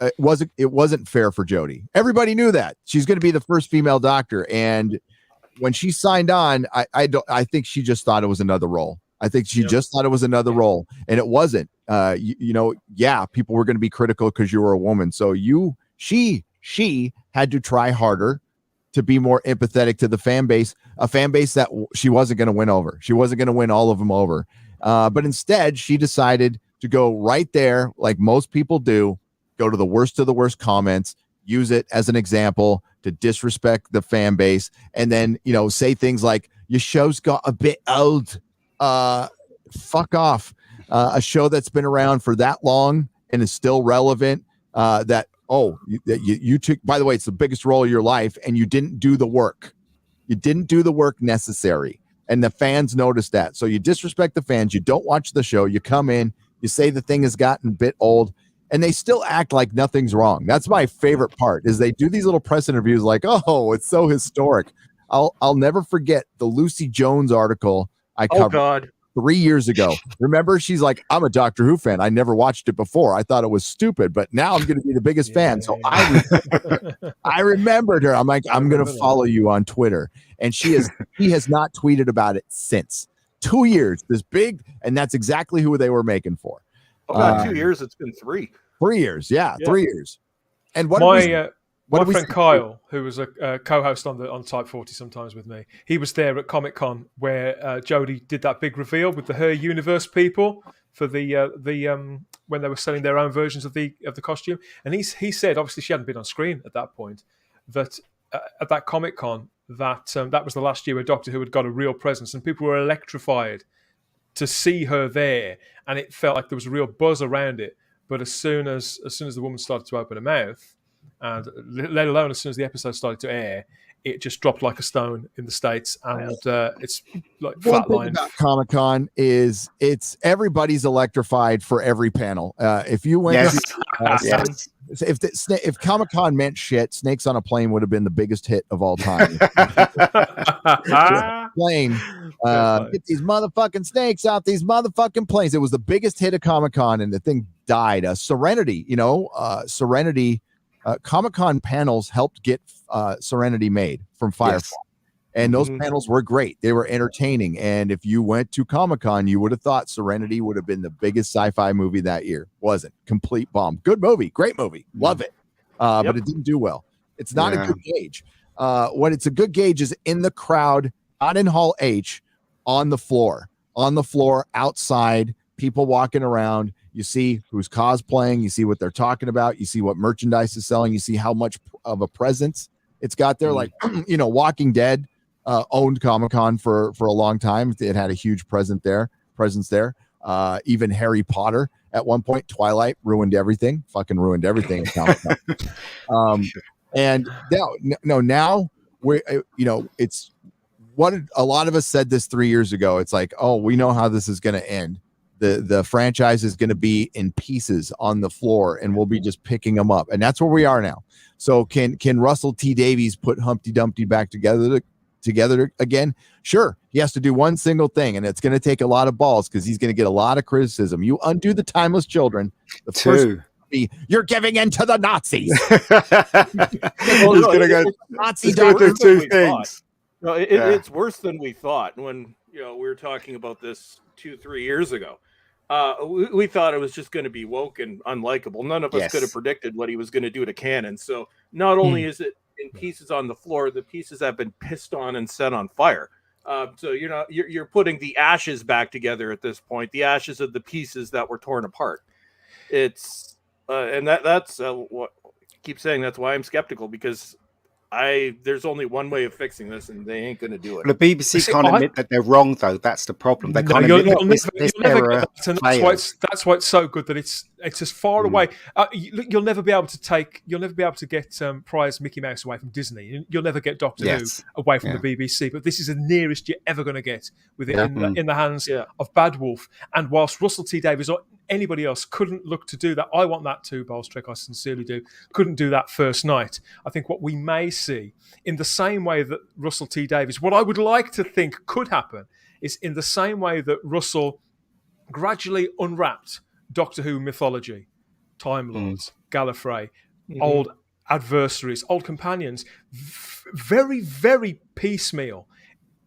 It wasn't fair for Jodie. Everybody knew that she's going to be the first female Doctor, and when she signed on, I think she just thought it was another role. I think she just thought it was another role, and it wasn't. People were going to be critical because you were a woman, so she had to try harder to be more empathetic to the fan base, a fan base that she wasn't going to win over. She wasn't going to win all of them over. But instead, she decided to go right there, like most people do, go to the worst of the worst comments, use it as an example to disrespect the fan base, and then, say things like, your show's got a bit old. Fuck off. A show that's been around for that long and is still relevant, you took, by the way, it's the biggest role of your life, and you didn't do the work. You didn't do the work necessary. And the fans noticed that. So you disrespect the fans. You don't watch the show. You come in, you say the thing has gotten a bit old, and they still act like nothing's wrong. That's my favorite part, is they do these little press interviews like, oh, it's so historic. I'll never forget the Lucy Jones article I covered 3 years ago. Remember, she's like, I'm a Doctor Who fan. I never watched it before. I thought it was stupid, but now I'm going to be the biggest fan. So I remembered her. I'm like, I'm going to follow you on Twitter. And she has not tweeted about it since. 2 years, this big, and that's exactly who they were making for. Oh, God, 2 years. It's been 3. 3 years. Yeah. 3 years. And what My friend Kyle, who was a co-host on Type 40 sometimes with me, he was there at Comic-Con where Jodie did that big reveal with the Her Universe people for the when they were selling their own versions of the costume, and he said, obviously she hadn't been on screen at that point, that at that Comic-Con that was the last year where Doctor Who had got a real presence, and people were electrified to see her there, and it felt like there was a real buzz around it. But as soon as the woman started to open her mouth, and let alone as soon as the episode started to air, it just dropped like a stone in the States, and it's like one thing flatlined. about Comic-Con is everybody's electrified for every panel. If you went, if Comic-Con meant shit, Snakes on a Plane would have been the biggest hit of all time. Plane, get these motherfucking snakes out these motherfucking planes. It was the biggest hit of Comic-Con, and the thing died. Serenity, Serenity. Comic-Con panels helped get Serenity made from Firefly. And those panels were great. They were entertaining. And if you went to Comic-Con, you would have thought Serenity would have been the biggest sci-fi movie that year. Wasn't. Complete bomb. Good movie. Great movie. Love it. But it didn't do well. It's not a good gauge. What it's a good gauge is in the crowd, not in Hall H, on the floor, outside, people walking around. You see who's cosplaying. You see what they're talking about. You see what merchandise is selling. You see how much of a presence it's got there. Like, Walking Dead owned Comic-Con for a long time. It had a huge presence there. Even Harry Potter at one point. Twilight ruined everything. Fucking ruined everything at Comic-Con. And now we're, it's what a lot of us said this 3 years ago. It's like, oh, we know how this is going to end. The franchise is going to be in pieces on the floor, and we'll be just picking them up. And that's where we are now. So can Russell T Davies put Humpty Dumpty back together again? Sure. He has to do one single thing, and it's going to take a lot of balls because he's going to get a lot of criticism. You undo the Timeless Children. The first would be, you're giving in to the Nazis. He's going to go Nazi do two things. No, it's worse than we thought when we were talking about this 2-3 years ago. We thought it was just going to be woke and unlikable. None of us could have predicted what he was going to do to canon. So not only is it in pieces on the floor, the pieces have been pissed on and set on fire. So you're putting the ashes back together at this point, the ashes of the pieces that were torn apart. It's and that's what I keep saying. That's why I'm skeptical, because there's only one way of fixing this, and they ain't going to do it. The BBC can't admit that they're wrong, though. That's the problem. They can't admit this error failed. That's why it's so good that it's as far away. You'll never be able to get Pryor's Mickey Mouse away from Disney. You'll never get Doctor Who away from the BBC. But this is the nearest you're ever going to get with it in the hands of Bad Wolf. And whilst Russell T Davies or anybody else couldn't look to do that, I want that too, Bolstrick, I sincerely do, couldn't do that first night. I think what we may see, in the same way that Russell T Davies, what I would like to think could happen is in the same way that Russell gradually unwrapped Doctor Who mythology, Time Lords, Gallifrey, old adversaries, old companions, very, very piecemeal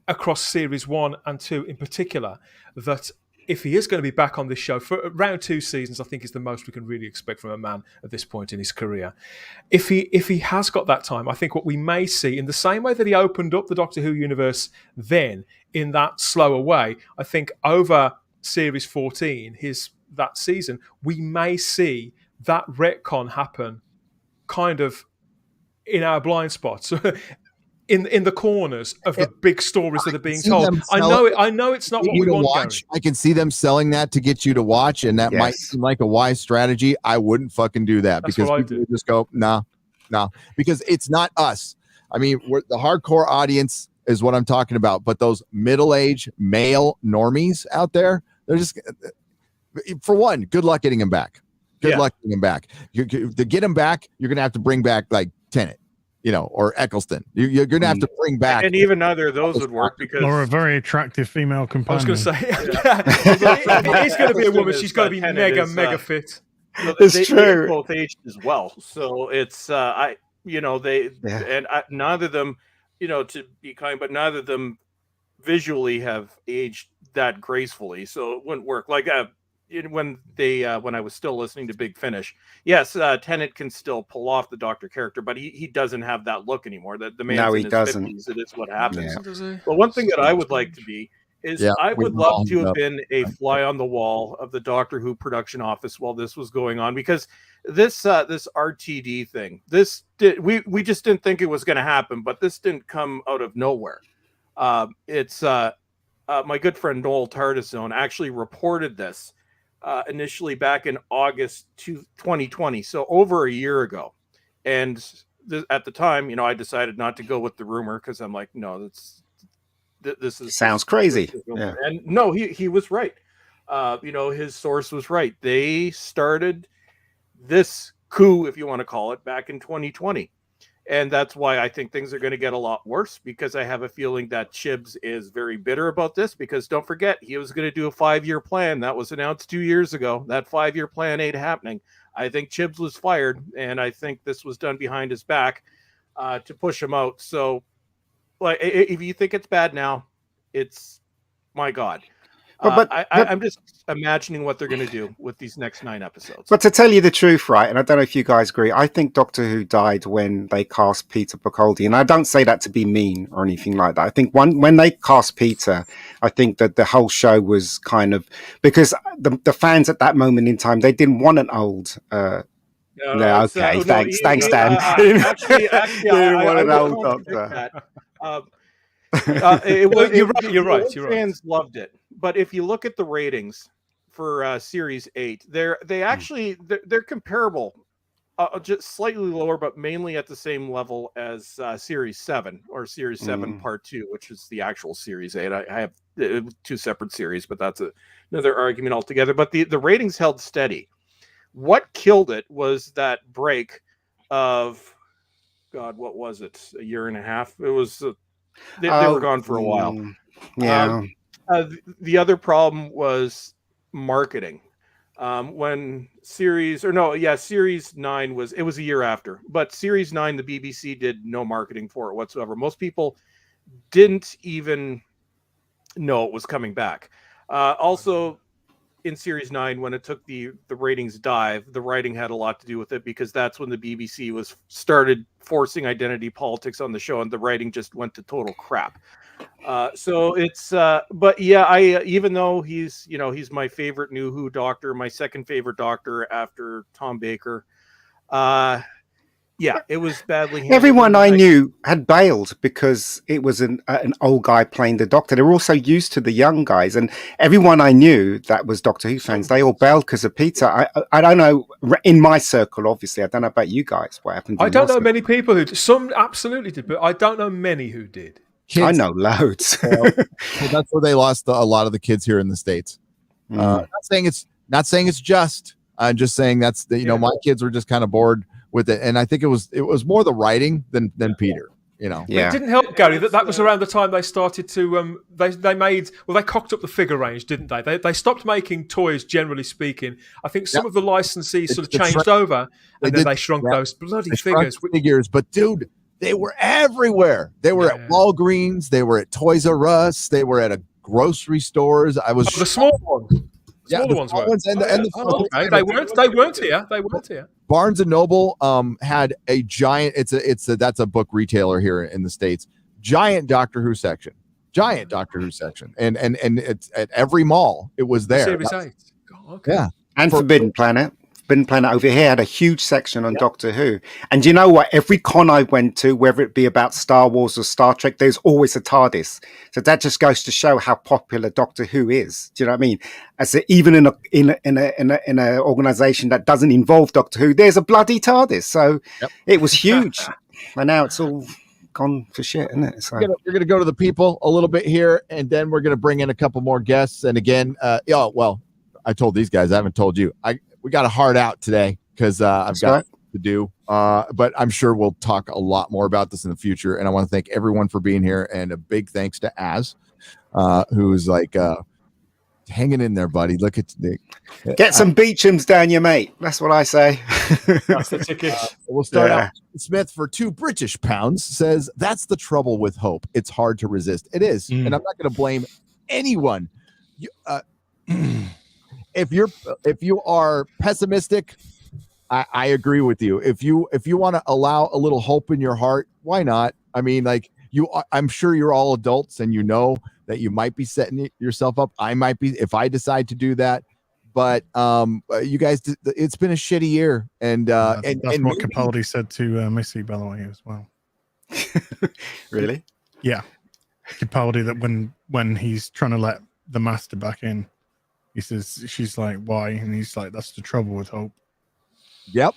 across series 1 and 2 in particular, that if he is going to be back on this show for around 2 seasons, I think is the most we can really expect from a man at this point in his career. If he has got that time, I think what we may see, in the same way that he opened up the Doctor Who universe then in that slower way, I think over series 14, that season, we may see that retcon happen kind of in our blind spots. In the corners of the big stories that are being told. I know it's not what we want, watch. I can see them selling that to get you to watch, and that might seem like a wise strategy. I wouldn't fucking do that. That's because people would just go, nah, because it's not us. I mean, the hardcore audience is what I'm talking about, but those middle-aged male normies out there, they're just, for one, good luck getting them back. Good luck getting them back. To get them back, you're going to have to bring back like Tenet, or Eccleston. You're going to have to bring back. And even either of those would work, because. Or a very attractive female companion. I was going to say, if it's going to be a woman, she's got to be mega fit. It's true. Both aged as well. So it's, neither of them, to be kind, but neither of them visually have aged that gracefully. So it wouldn't work. Like, when I was still listening to Big Finish, yes, Tennant can still pull off the Doctor character, but he doesn't have that look anymore. The man's No, in he his doesn't. 50s. It is what happens. Yeah. But one thing that I would like to be is I we would all love to know. have been a fly on the wall of the Doctor Who production office while this was going on, because this RTD thing, we just didn't think it was going to happen, but this didn't come out of nowhere. It's my good friend Noel Tardizone actually reported this initially back in August 2020, so over a year ago. And at the time, I decided not to go with the rumor because I'm like, no, this Sounds crazy. Yeah. And no, he was right. His source was right. They started this coup, if you want to call it, back in 2020. And that's why I think things are going to get a lot worse, because I have a feeling that Chibs is very bitter about this, because don't forget, he was going to do a 5-year plan that was announced 2 years ago. That 5-year plan ain't happening. I think Chibs was fired, and I think this was done behind his back to push him out. So, like, if you think it's bad now, it's, my God. I'm just imagining what they're going to do with these next 9 episodes. But to tell you the truth, right, and I don't know if you guys agree, I think Doctor Who died when they cast Peter Capaldi, and I don't say that to be mean or anything like that. I think when they cast Peter, I think that the whole show was kind of, because the fans at that moment in time, they didn't want an old. Thanks, Dan. Actually, didn't want an I old Doctor. You're right. Fans loved it, but if you look at the ratings for Series 8, they're comparable, just slightly lower, but mainly at the same level as Series 7 or Series 7 Part 2, which is the actual Series 8. I have 2 separate series, but that's another argument altogether. But the ratings held steady. What killed it was that break of, God, what was it? A year and a half? It was. They were gone for a while. Yeah. The other problem was marketing. When Series 9 was a year after, but Series 9, the BBC did no marketing for it whatsoever. Most people didn't even know it was coming back. Also, in Series 9, when it took the ratings dive, the writing had a lot to do with it, because that's when the BBC started forcing identity politics on the show, and the writing just went to total crap. So it's, but yeah, even though he's my favorite New Who Doctor, my second favorite Doctor after Tom Baker. Yeah, it was badly handled. Everyone I knew had bailed because it was an old guy playing the Doctor. They were also used to the young guys, and everyone I knew that was Doctor Who fans, they all bailed because of Peter. I don't know, in my circle, obviously. I don't know about you guys. What happened? I don't know many people who. Some absolutely did, but I don't know many who did. Kids, I know loads. Well, that's where they lost a lot of the kids here in the States. Not saying it's just. I'm just saying that's my kids were just kind of bored with it, and I think it was more the writing than Peter. Yeah. It didn't help, Gary, that was around the time they started to they cocked up the figure range, didn't they? They stopped making toys, generally speaking. I think some of the licensees sort of changed over, and then they shrunk those bloody figures. But dude, they were everywhere. They were at Walgreens, they were at Toys R Us, they were at grocery stores. The small ones. Smaller ones were. They weren't here. They weren't here. Barnes and Noble had a giant. That's a book retailer here in the States. Giant Doctor Who section. And it's at every mall. It was there. Series 8. Oh, okay. Yeah, and Forbidden Planet. Forbidden Planet over here had a huge section on Doctor Who. And you know what? Every con I went to, whether it be about Star Wars or Star Trek, there's always a TARDIS. So that just goes to show how popular Doctor Who is. Do you know what I mean? Even in an organization that doesn't involve Doctor Who, there's a bloody TARDIS. So it was huge. And now it's all gone for shit, isn't it? So we're gonna go to the people a little bit here, and then we're gonna bring in a couple more guests. And again, I told these guys, I haven't told you. We got a hard out today because I've got to do. But I'm sure we'll talk a lot more about this in the future. And I want to thank everyone for being here, and a big thanks to Az, who's like hanging in there, buddy. Look at get some Beechams down your mate. That's what I say. That's the ticket. We'll start out. Smith for £2 says that's the trouble with hope. It's hard to resist. It is, and I'm not going to blame anyone. if you are pessimistic, I agree with you. If you want to allow a little hope in your heart, why not? I mean, like I'm sure you're all adults and you know that you might be setting yourself up. I might be if I decide to do that. But you guys, it's been a shitty year, and that's and what Capaldi said to Missy, by the way, as well. Really? Yeah, Capaldi, that when he's trying to let the master back in, he says, she's like, why? And he's like, that's the trouble with hope. Yep,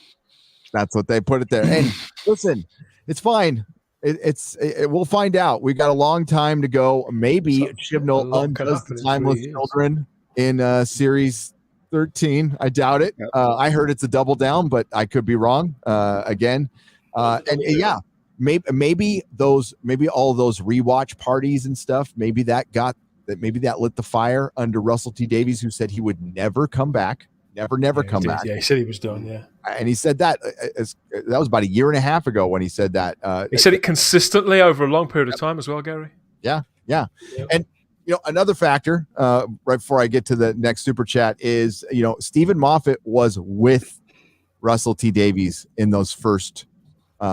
that's what they put it there. And listen, it's fine. We'll find out. We got a long time to go. Maybe Chibnall undoes the timeless children in series 13. I doubt it. Yep. I heard it's a double down, but I could be wrong. Again, yeah, maybe all those rewatch parties and stuff. Maybe that lit the fire under Russell T Davies, who said he would never come back. Never come back. Yeah, he said he was done. Yeah, and he said that that was about a year and a half ago when he said that. He said it consistently over a long period of time as well, Gary. Yeah. And another factor, right before I get to the next super chat, is Stephen Moffat was with Russell T Davies in those first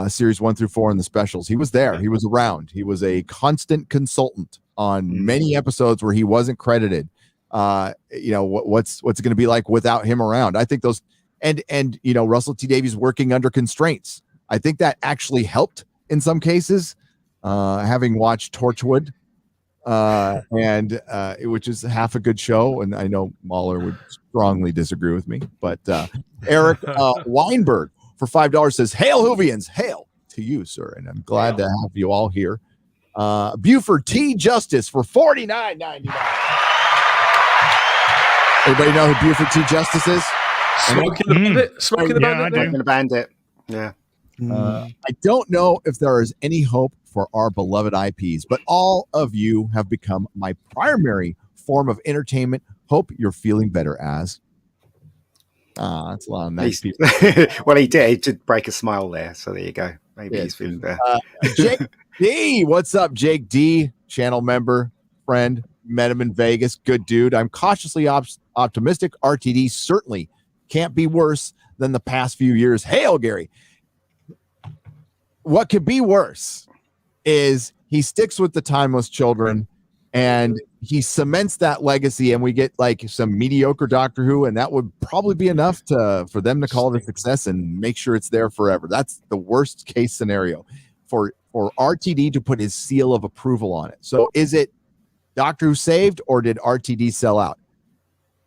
series 1 through 4 in the specials. He was there. He was around. He was a constant consultant on many episodes where he wasn't credited. What's it going to be like without him around? I think those and Russell T Davies working under constraints. I think that actually helped in some cases. Having watched Torchwood, which is half a good show, and I know Mahler would strongly disagree with me, but Eric Weinberg for $5 says, "Hail Whovians, hail to you, sir," and I'm glad to have you all here. Buford T Justice for $49.99. Everybody know who Buford T Justice is? Smoking the Bandit. Smoking the Bandit. Smoking the Bandit. Yeah. I don't know if there is any hope for our beloved IPs, but all of you have become my primary form of entertainment. Hope you're feeling better, Az. That's a lot of nice people. Well, he did break a smile there, so there you go. Maybe he's feeling better. Jake D, what's up, Jake D? Channel member, friend, met him in Vegas. Good dude. I'm cautiously optimistic. RTD certainly can't be worse than the past few years. Hail, Gary. What could be worse is he sticks with the timeless children and he cements that legacy, and we get like some mediocre Doctor Who, and that would probably be enough for them to call it a success and make sure it's there forever. That's the worst case scenario for RTD to put his seal of approval on it. So is it Doctor Who saved, or did RTD sell out?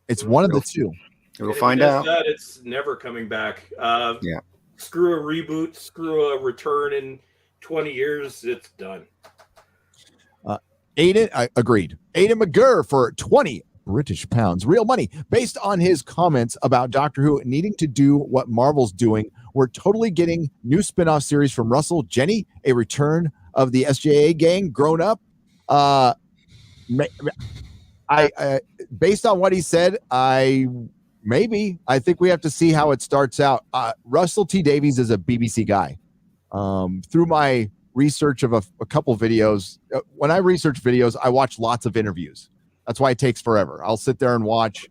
It's one of the two. We'll find out. It's never coming back. Yeah. Screw a reboot, screw a return in 20 years, it's done. Aiden, I agreed. Aiden McGurr for 20 British pounds, real money. Based on his comments about Doctor Who needing to do what Marvel's doing, we're totally getting new spin-off series from Russell. Jenny, a return of the SJA gang grown up. I based on what he said, I think we have to see how it starts out. Russell T Davies is a BBC guy. Through my research of a couple videos, when I research videos, I watch lots of interviews. That's why it takes forever. I'll sit there and watch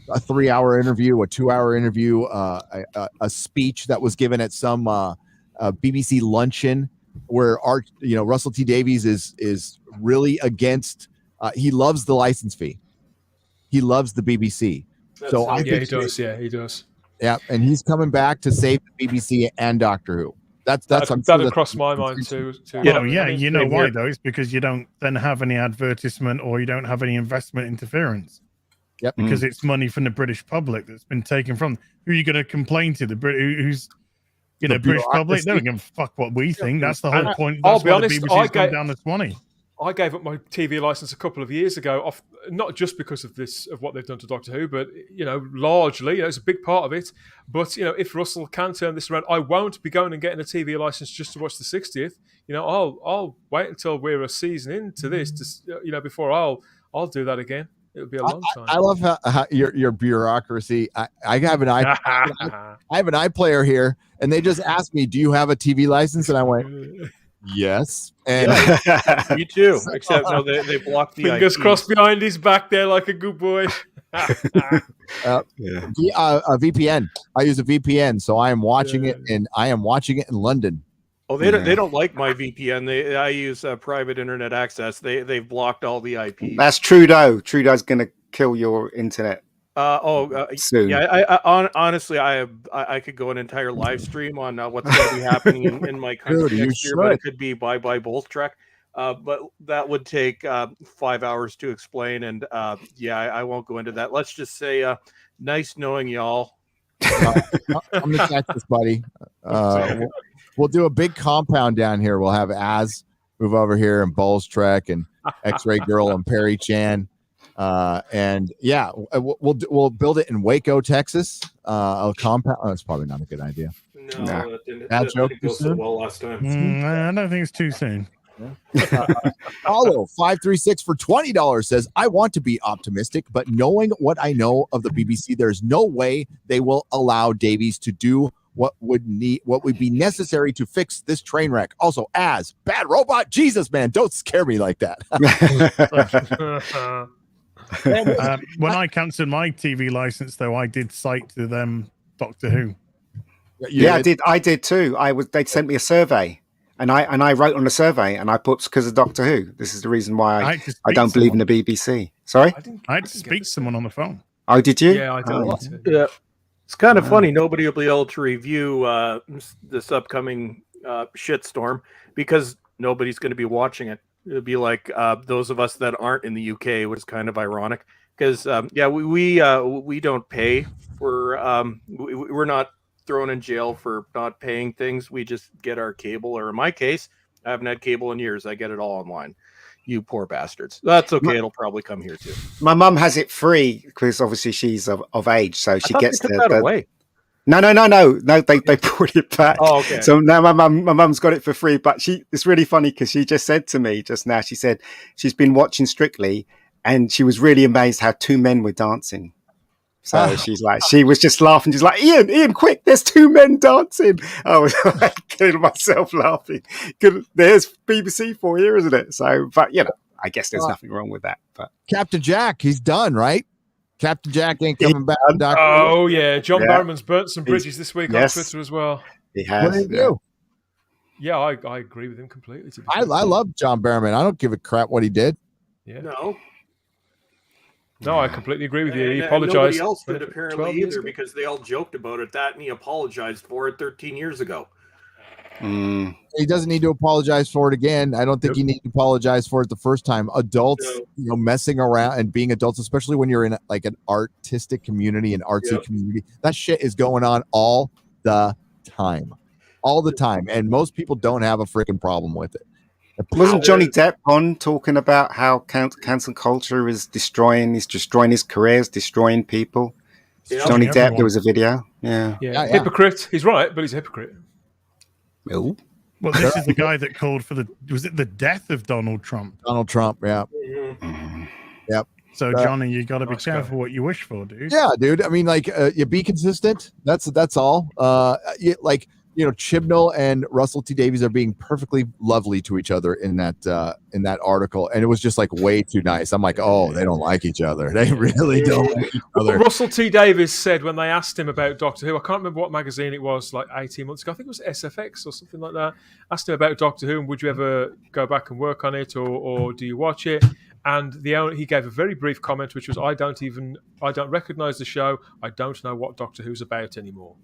a 3-hour interview, a 2-hour interview, a speech that was given at some BBC luncheon where Russell T Davies is really against. He loves the license fee. He loves the BBC. He does. Yeah, and he's coming back to save the BBC and Doctor Who. That crossed my mind too. Yeah, you know why though? It's because you don't then have any advertisement or you don't have any investment interference. Yep. Because it's money from the British public that's been taken from. Who are you going to complain to? Who's British public? They don't give a fuck what we think. That's the whole point. That's why the BBC's gone down to 20. I gave up my TV license a couple of years ago, not just because of what they've done to Doctor Who, but largely, it's a big part of it. But if Russell can turn this around, I won't be going and getting a TV license just to watch the 60th. I'll wait until we're a season into this, before I'll do that again. It'll be a long time. I love how your bureaucracy. I have an I have an iPlayer here, and they just asked me, "Do you have a TV license?" And I went, yes. And me too. Except no, they blocked the fingers IP. crossed behind his back there like a good boy. Yeah. A VPN. I use a VPN, so I am watching it, and I am watching it in London. Oh, they don't like my VPN. I use private internet access. They've blocked all the IPs. That's Trudeau. Trudeau's going to kill your internet. Soon. Yeah. Honestly, I could go an entire live stream on what's going to be happening in my country Dude, next year, but it could be bye both track. But that would take 5 hours to explain, and I won't go into that. Let's just say, nice knowing y'all. I'm gonna catch this, buddy. We'll do a big compound down here. We'll have Az move over here, and Bulls Trek, and X-Ray Girl, and Perry Chan. And yeah, we'll build it in Waco, Texas. A compound. Oh, that's probably not a good idea. No, that didn't too go so soon? well last time. I don't think it's too soon. Paulo 536 for $20 says, I want to be optimistic, but knowing what I know of the BBC, there's no way they will allow Davies to do what would be necessary to fix this train wreck. Also, as bad robot, Jesus, man, don't scare me like that. When I cancelled my TV license, though, I did cite to them Doctor Who. Yeah, I did too. They sent me a survey, and I wrote on the survey, and I put because of Doctor Who. This is the reason why I don't believe in the BBC. Sorry, I had to speak to someone on the phone. Oh, did you? Yeah, I did. Yeah, it's kind of funny. Nobody will be able to review this upcoming shitstorm because nobody's going to be watching it. It'll be like those of us that aren't in the UK, which is kind of ironic because we don't pay for we're not thrown in jail for not paying things. We just get our cable, or in my case, I haven't had cable in years. I get it all online. You poor bastards. That's okay. It'll probably come here too. My mum has it free because obviously she's of age, so she gets they took that away. No. They put it back. Oh, okay. So now my mum's got it for free. But it's really funny because she just said to me just now. She said she's been watching Strictly, and she was really amazed how two men were dancing. So she's like, she was just laughing. She's like, Ian, quick! There's two men dancing. I was like, killing myself laughing. There's BBC for you, isn't it? So, but I guess there's nothing wrong with that. But Captain Jack, he's done, right? Captain Jack ain't coming back. Oh yeah, John Barrowman's burnt some bridges this week on Twitter as well. He has. What did he do? Yeah, I agree with him completely. I love John Barrowman. I don't give a crap what he did. Yeah. No, I completely agree with you. He apologized. Nobody else did apparently either because they all joked about it. And he apologized for it 13 years ago. He doesn't need to apologize for it again. I don't think he needs to apologize for it the first time. Adults, messing around and being adults, especially when you're in like an artistic community, an artsy community, that shit is going on all the time. And most people don't have a freaking problem with it. Wasn't Johnny Depp on talking about how cancel culture is destroying his careers, destroying people? Johnny Depp, there was a video. Yeah. Hypocrite. He's right, but he's a hypocrite. Oh. Well, this is the guy that called for the death of Donald Trump? Donald Trump, yeah. Yep. So, Johnny, you got to be careful what you wish for, dude. Yeah, dude. I mean, like, you be consistent. That's all. Chibnall and Russell T Davies are being perfectly lovely to each other in that article, and it was just like way too nice. I'm like, oh, they don't like each other. They really don't like each other. Russell T Davies said when they asked him about Doctor Who, I can't remember what magazine it was, like 18 months ago. I think it was SFX or something like that. Asked him about Doctor Who and would you ever go back and work on it or do you watch it? And he gave a very brief comment, which was, I don't recognize the show. I don't know what Doctor Who's about anymore.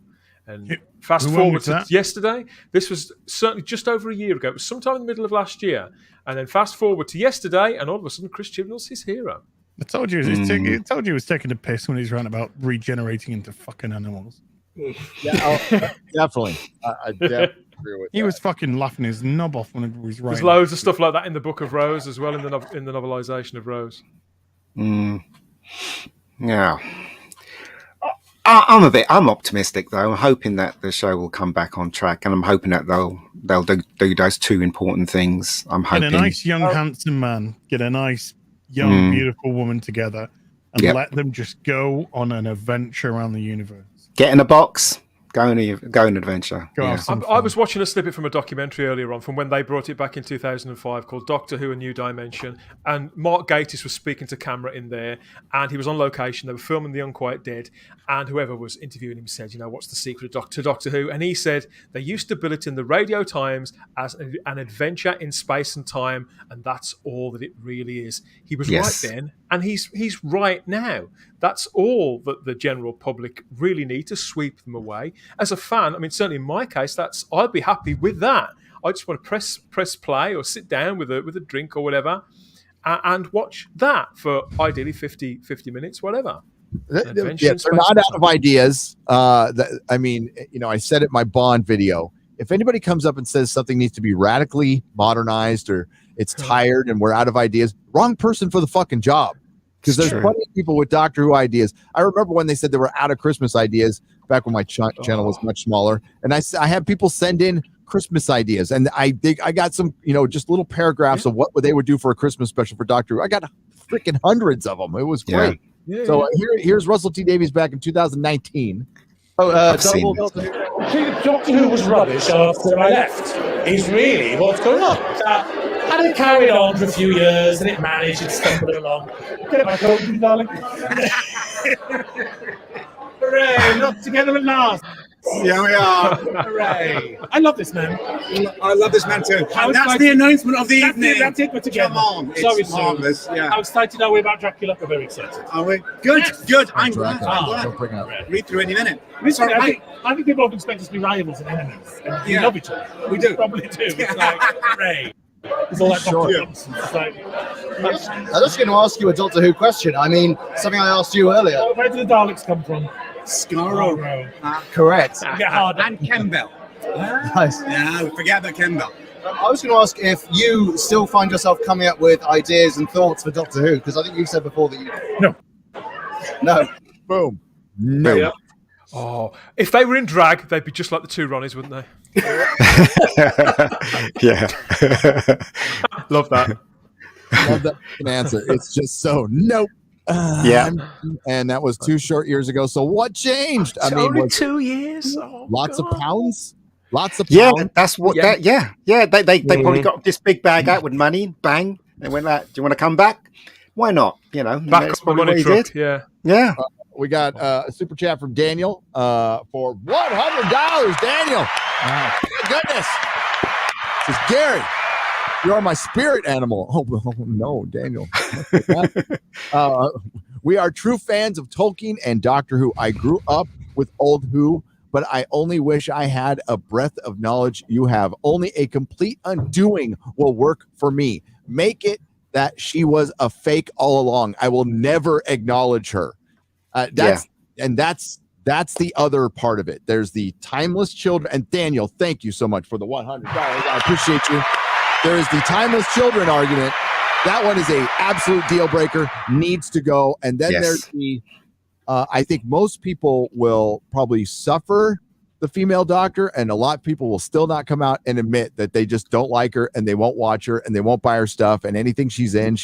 And fast forward to yesterday, this was certainly just over a year ago. It was sometime in the middle of last year. And then fast forward to yesterday, and all of a sudden, Chris Chibnall's his hero. I told you he was taking a piss when he was ranting about regenerating into fucking animals. Yeah, definitely. I definitely agree with He was fucking laughing his knob off when he was writing. There's loads of stuff like that in the Book of Rose as well, in the novelization of Rose. Yeah. I'm optimistic though. I'm hoping that the show will come back on track, and I'm hoping that they'll do those two important things. I'm hoping get a nice young handsome man, get a nice young beautiful woman together, and let them just go on an adventure around the universe. Get in a box, Go on an adventure. Go Yeah. have some I fun. was watching a snippet from a documentary earlier on from when they brought it back in 2005 called Doctor Who: A New Dimension, and Mark Gatiss was speaking to camera in there, and he was on location. They were filming The Unquiet Dead, and whoever was interviewing him said, what's the secret to Doctor Who? And he said they used to bill it in the Radio Times as an adventure in space and time, and that's all that it really is. He was Yes. right then, and he's right now. That's all that the general public really need to sweep them away. As a fan, I mean, certainly in my case, I'd be happy with that. I just want to press play or sit down with a drink or whatever and watch that for ideally 50 minutes, whatever. Yeah, they're not out of ideas. I said it in my Bond video. If anybody comes up and says something needs to be radically modernized or it's tired and we're out of ideas, wrong person for the fucking job. Because there's plenty of people with Doctor Who ideas. I remember when they said they were out of Christmas ideas back when my channel was much smaller. And I had people send in Christmas ideas. And I got some, just little paragraphs of what they would do for a Christmas special for Doctor Who. I got freaking hundreds of them. It was great. Yeah. So here's Russell T Davies back in 2019. Doctor Who was rubbish after I left. Is really what's going on. And it carried on for a few years, and it managed, it stumbled along. Get my coat, darling. Hooray! Not together at last. Yeah, we are. Hooray! I love this man. I love this man too. How And that's excited- the announcement of the That's evening. That's it. We're together. Come on, Sorry, it's Sue. marvelous. Yeah. How excited are we about Dracula? We're very excited. Are we? Good, good. I'm glad. Dracula. I'm glad. Don't bring it up. Read through any minute. Listen, Sorry, I think people often expect us to be rivals and enemies. And we Yeah. love each other. We do. Probably do. It's like, hooray. It's all that Sure. nonsense. It's like, I'm just going to ask you a Doctor Who question. I mean, something I asked you earlier. where do the Daleks come from? Scarrow. Correct. Get harder. And Kembel. Nice. Yeah, forget about Kembel. I was going to ask if you still find yourself coming up with ideas and thoughts for Doctor Who, because I think you said before that you... No. Boom. No. Yeah. Oh, if they were in drag, they'd be just like the two Ronnies, wouldn't they? Yeah. Love that. Love that answer. It's just so nope. Yeah. And that was 2 short years ago. So what changed? I mean, only was 2 years. Oh, lots of pounds. Lots of Yeah, pounds. that's what Yeah. They probably got this big bag out with money, bang. They went like, do you want to come back? Why not? Back that's up the probably what money he truck. did. Yeah. Yeah. We got a super chat from Daniel for $100. Daniel. My goodness. This is Gary. You are my spirit animal. Oh no, Daniel. We are true fans of Tolkien and Doctor Who. I grew up with old Who, but I only wish I had a breadth of knowledge you have. Only a complete undoing will work for me. Make it that she was a fake all along. I will never acknowledge her. That's the other part of it. There's the timeless children. And Daniel, thank you so much for the $100. I appreciate you. There is the timeless children argument. That one is a absolute deal breaker. Needs to go. And then Yes. there's the. I think most people will probably suffer the female doctor, and a lot of people will still not come out and admit that they just don't like her, and they won't watch her, and they won't buy her stuff, and anything she's in,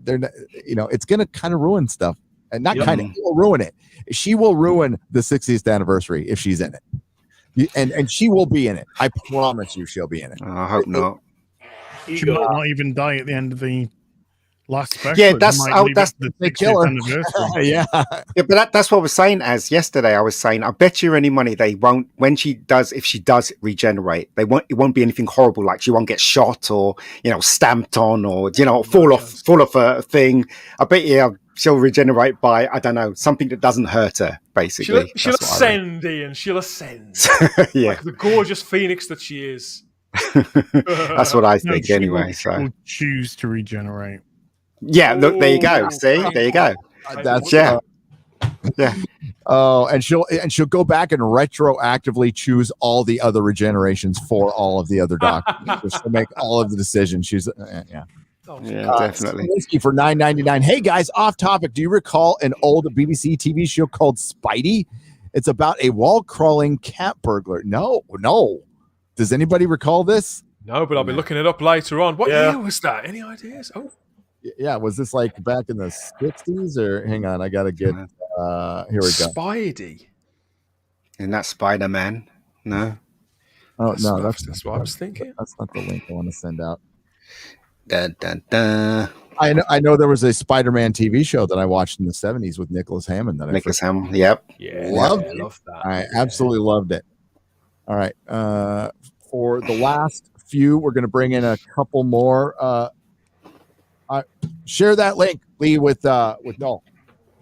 they're not, it's going to kind of ruin stuff. And not kind of, will ruin it. She will ruin the 60th anniversary if she's in it. And she will be in it. I promise you she'll be in it. I hope not. She might not even die at the end of the last special. Yeah, They that's- might oh, leave it that's- to the they 60th kill her. anniversary. Yeah. Yeah, but that's what I was saying. As yesterday, I was saying, I bet you any money they won't. When she does, if she does regenerate, it won't be anything horrible. Like she won't get shot or stamped on or fall off a thing. I bet you she'll regenerate by I don't know something that doesn't hurt her. Basically, She'll That's what I ascend, Ian. She'll ascend. read. Yeah, Like the gorgeous phoenix that she is. that's what I No, think. she Anyway, will, so she will choose to regenerate. yeah, look, there you go. See, there you go. That's Yeah. Yeah. Oh, and she'll go back and retroactively choose all the other regenerations for all of the other doctors. She'll make all of the decisions. She's yeah. Yeah, definitely. Whiskey for $9.99. Hey guys, off topic. Do you recall an old BBC TV show called Spidey? It's about a wall crawling cat burglar. No. Does anybody recall this? No, but I'll be looking it up later on. What Yeah. year was that? Any ideas? Oh, Yeah, was this like back in the 60s or hang on? I gotta get here we go. Spidey. Isn't that Spider-Man? No. Oh no, That's what I was thinking. That's not the link I want to send out. Dun, dun, dun. I know there was a Spider-Man TV show that I watched in the 70s with Nicholas Hammond that Nicholas Hammond. Yep. Yeah, Loved I love that. I absolutely loved it. All right. For the last few, we're going to bring in a couple more. Share that link, Lee, with Noel.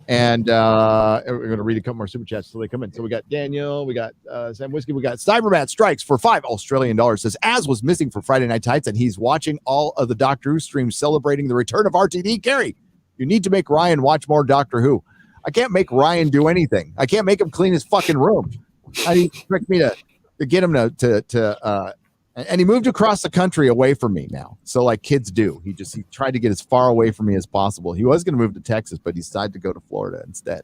And we're going to read a couple more super chats until they come in. So we got Daniel, we got Sam Whiskey, we got Cyberman Strikes for $5 Australian. Says, Az was missing for Friday Night Tights, and he's watching all of the Doctor Who streams celebrating the return of RTD. Gary, you need to make Ryan watch more Doctor Who. I can't make Ryan do anything. I can't make him clean his fucking room. How do you expect me to get him to and he moved across the country away from me now. So like kids do. He tried to get as far away from me as possible. He was going to move to Texas, but he decided to go to Florida instead.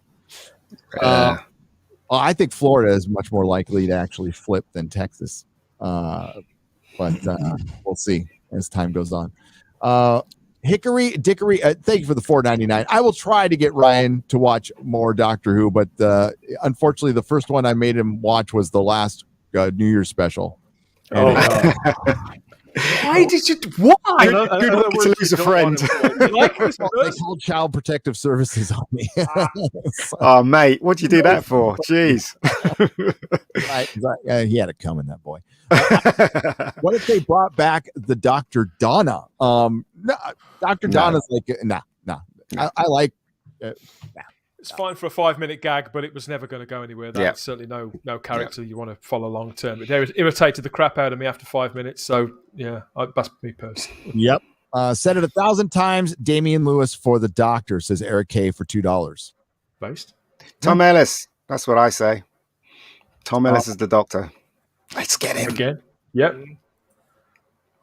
Well, I think Florida is much more likely to actually flip than Texas. But we'll see as time goes on. Hickory Dickory, thank you for the $4.99. I will try to get Ryan to watch more Doctor Who, but unfortunately, the first one I made him watch was the last New Year's special. Why did you? Why? Good way to lose a friend. They called Child Protective Services on me. Oh, mate, what'd you do that for? Jeez. He had it coming, that boy. What if they brought back the Dr. Donna? No, Dr. Donna's like, nah. I like. It's fine for a 5-minute gag, but it was never going to go anywhere. That's certainly no character you want to follow long term. It irritated the crap out of me after 5 minutes. So that's me personally. Yep. Said it 1,000 times. Damian Lewis for the Doctor, says Eric K for $2. Based. Tom Ellis. That's what I say. Tom Ellis is the Doctor. Let's get him again. Yep.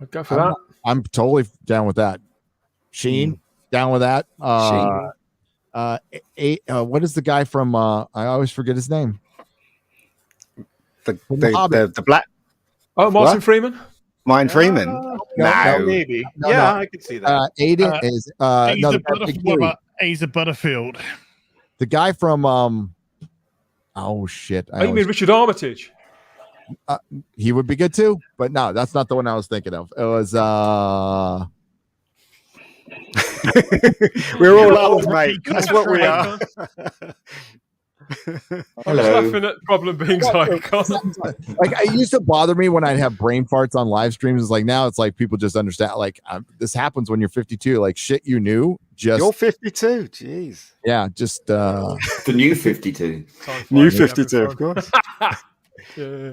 I'd go for that. I'm totally down with that. Sheen, down with that. Sheen. What is the guy from? I always forget his name. The black. Oh, Martin Freeman. Martin Freeman. No, maybe. No. I could see that. Aiden is Asa Butterfield. The guy from oh shit! You mean Richard Armitage? He would be good too, but no, that's not the one I was thinking of. It was we're all old, mate. That's what we are. I was laughing at problem being icon. Like, it used to bother me when I'd have brain farts on live streams. It's like now it's like people just understand. Like this happens when you're 52. Like shit, you knew. You're 52. Jeez. Yeah, just the new 52. New 52, of course. Yeah.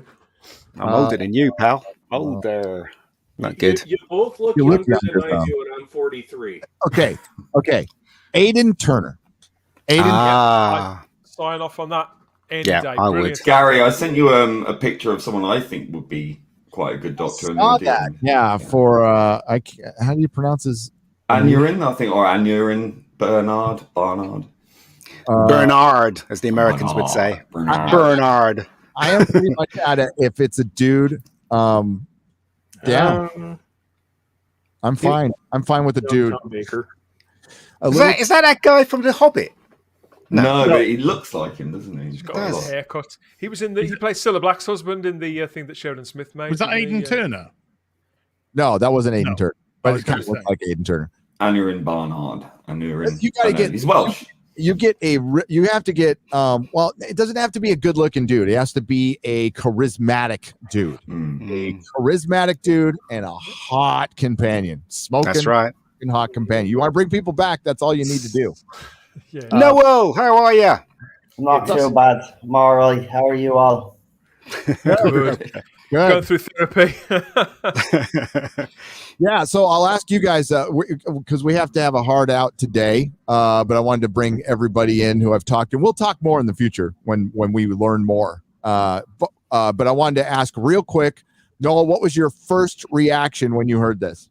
I'm older than you, pal. Older. Not good. You both look younger than I do, and I'm 43. Okay. Aiden Turner. Sign off on that any day. I would. Gary, I sent you a picture of someone I think would be quite a good Doctor. That. Yeah, for how do you pronounce his? Anurin, I think, or Anurin Barnard. Bernard, as the Americans would say. Bernard. I am pretty much at it. If it's a dude, I'm fine. I'm fine with the dude. Is that guy from The Hobbit? No, but he looks like him, doesn't he? He's got his haircut. He was he played Cilla Black's husband in the thing that Sheridan Smith made. Was that Aidan Turner? No, that wasn't Aidan Turner. But it kind of looked like Aidan Turner. Anurin Barnard. Anurin. You gotta get. He's Welsh. You have to get well, it doesn't have to be a good looking dude. It has to be a charismatic dude. A charismatic dude and a hot companion. Smoking. That's right. Hot companion. You want to bring people back, that's all you need to do. Noel, how are you? Not too bad. I'm all right. How are you all? Good. Going through therapy. Yeah, so I'll ask you guys because we have to have a hard out today, but I wanted to bring everybody in who I've talked to. We'll talk more in the future when we learn more. But I wanted to ask real quick, Noel, what was your first reaction when you heard this?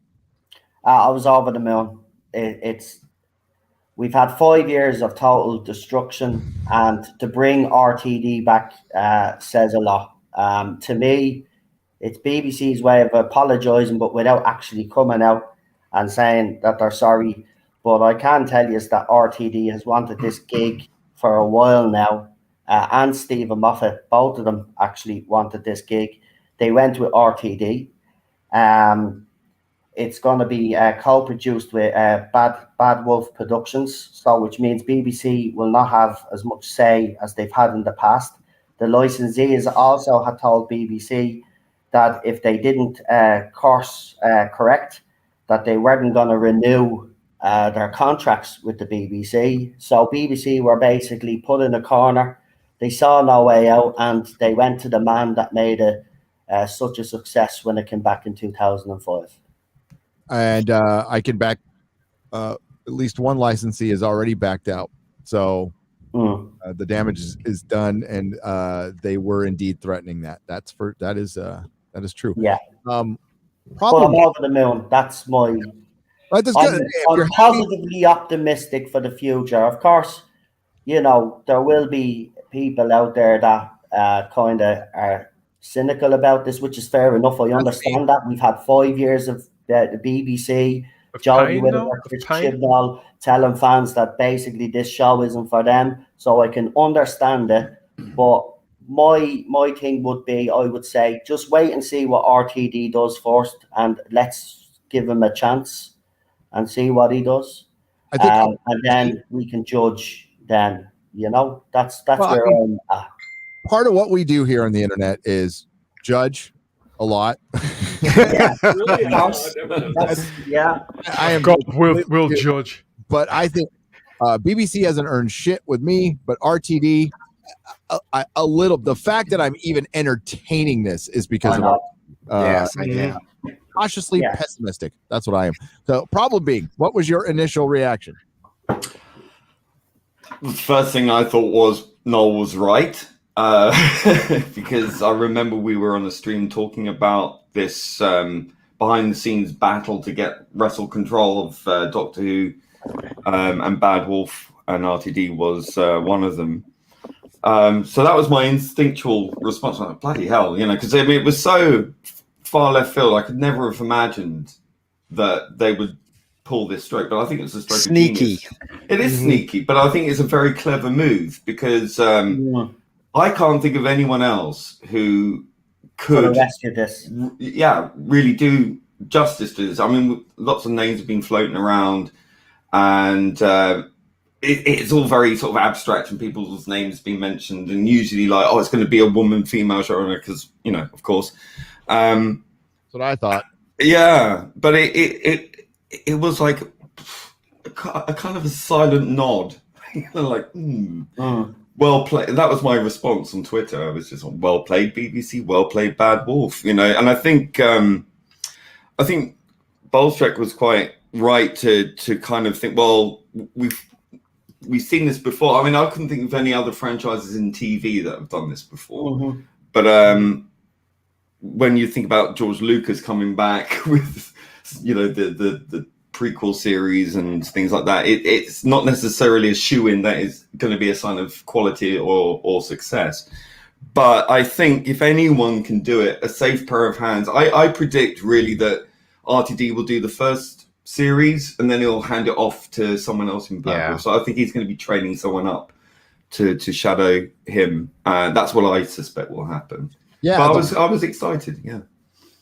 I was over the moon. We've had 5 years of total destruction, and to bring RTD back says a lot. To me, it's BBC's way of apologising, but without actually coming out and saying that they're sorry. But I can tell you is that RTD has wanted this gig for a while now, and Stephen Moffat, both of them actually wanted this gig. They went with RTD. It's going to be co-produced with Bad Wolf Productions, so which means BBC will not have as much say as they've had in the past. The licensees also had told BBC that if they didn't course correct, that they weren't going to renew their contracts with the BBC. So BBC were basically put in a corner. They saw no way out, and they went to the man that made it such a success when it came back in 2005. And I can back at least one licensee is already backed out. So the damage is done, and they were indeed threatening that. That is true. Yeah. Problem. I'm over the moon. That's my. I'm positively optimistic for the future. Of course, you know, there will be people out there that kind of are cynical about this, which is fair enough. I understand that. We've had 5 years of the BBC, Jodie Whittaker, Chris Chibnall telling fans that basically this show isn't for them. So I can understand it. But my thing would be, I would say, just wait and see what RTD does first, and let's give him a chance and see what he does. I think, and then we can judge then. You know, that's where I'm at. Part of what we do here on the internet is judge a lot. Yeah, I am. God will judge. But I think BBC hasn't earned shit with me, but RTD a little. The fact that I'm even entertaining this is because of yes, I do. Cautiously pessimistic. That's what I am. So, problem being, what was your initial reaction? The first thing I thought was Noel was right, because I remember we were on a stream talking about this behind-the-scenes battle to get Russell control of Doctor Who, and Bad Wolf and RTD was one of them. So that was my instinctual response. Like, bloody hell, you know, because I mean, it was so far left field. I could never have imagined that they would pull this stroke, but I think it's a stroke sneaky. Of genius. It is sneaky, but I think it's a very clever move because I can't think of anyone else who could this. Really do justice to this. I mean, lots of names have been floating around, and it's all very sort of abstract, and people's names being mentioned, and usually like, oh, it's going to be a woman, female showrunner, because, you know, of course. That's what I thought. Yeah, but it was like a kind of a silent nod, like, well played. That was my response on Twitter. I was just on, well played BBC, well played Bad Wolf, you know. And I think Bolstrek was quite right to kind of think, well, we've seen this before. I mean, I couldn't think of any other franchises in TV that have done this before. But when you think about George Lucas coming back with, you know, the prequel series and things like that, it's not necessarily a shoe-in that is going to be a sign of quality or success. But I think if anyone can do it, a safe pair of hands. I predict really that RTD will do the first series and then he'll hand it off to someone else in Bad Wolf. So I think he's going to be training someone up to shadow him. That's what I suspect will happen. Yeah, but I was excited. Yeah.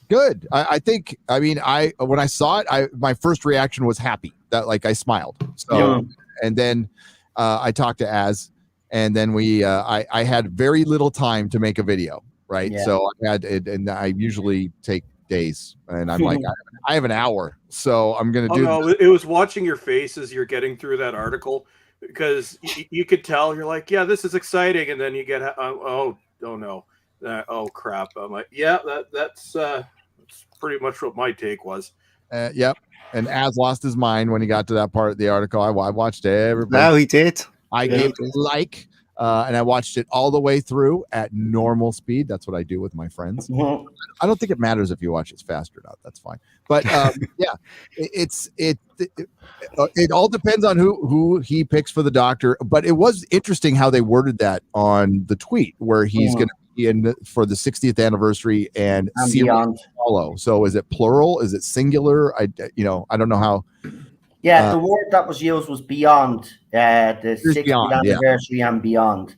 Good. I think, I mean, when I saw it, my first reaction was happy, that like I smiled. So, and then I talked to Az, and then I had very little time to make a video, right? Yeah. So I had it, and I usually take days, and I'm like, I have an hour, so I'm gonna do. No, it was watching your face as you're getting through that article, because you could tell you're like, yeah, this is exciting, and then you get, oh no. Oh crap! I'm like, yeah, that's pretty much what my take was. Yep. And Az lost his mind when he got to that part of the article. I watched everybody. No, he did. I gave it and I watched it all the way through at normal speed. That's what I do with my friends. I don't think it matters if you watch it fast or not. That's fine. But yeah, it all depends on who he picks for the Doctor. But it was interesting how they worded that on the tweet, where he's going to in for the 60th anniversary and beyond. Follow. So is it plural? Is it singular? I don't know how. Yeah, the word that was used was beyond the 60th anniversary and beyond.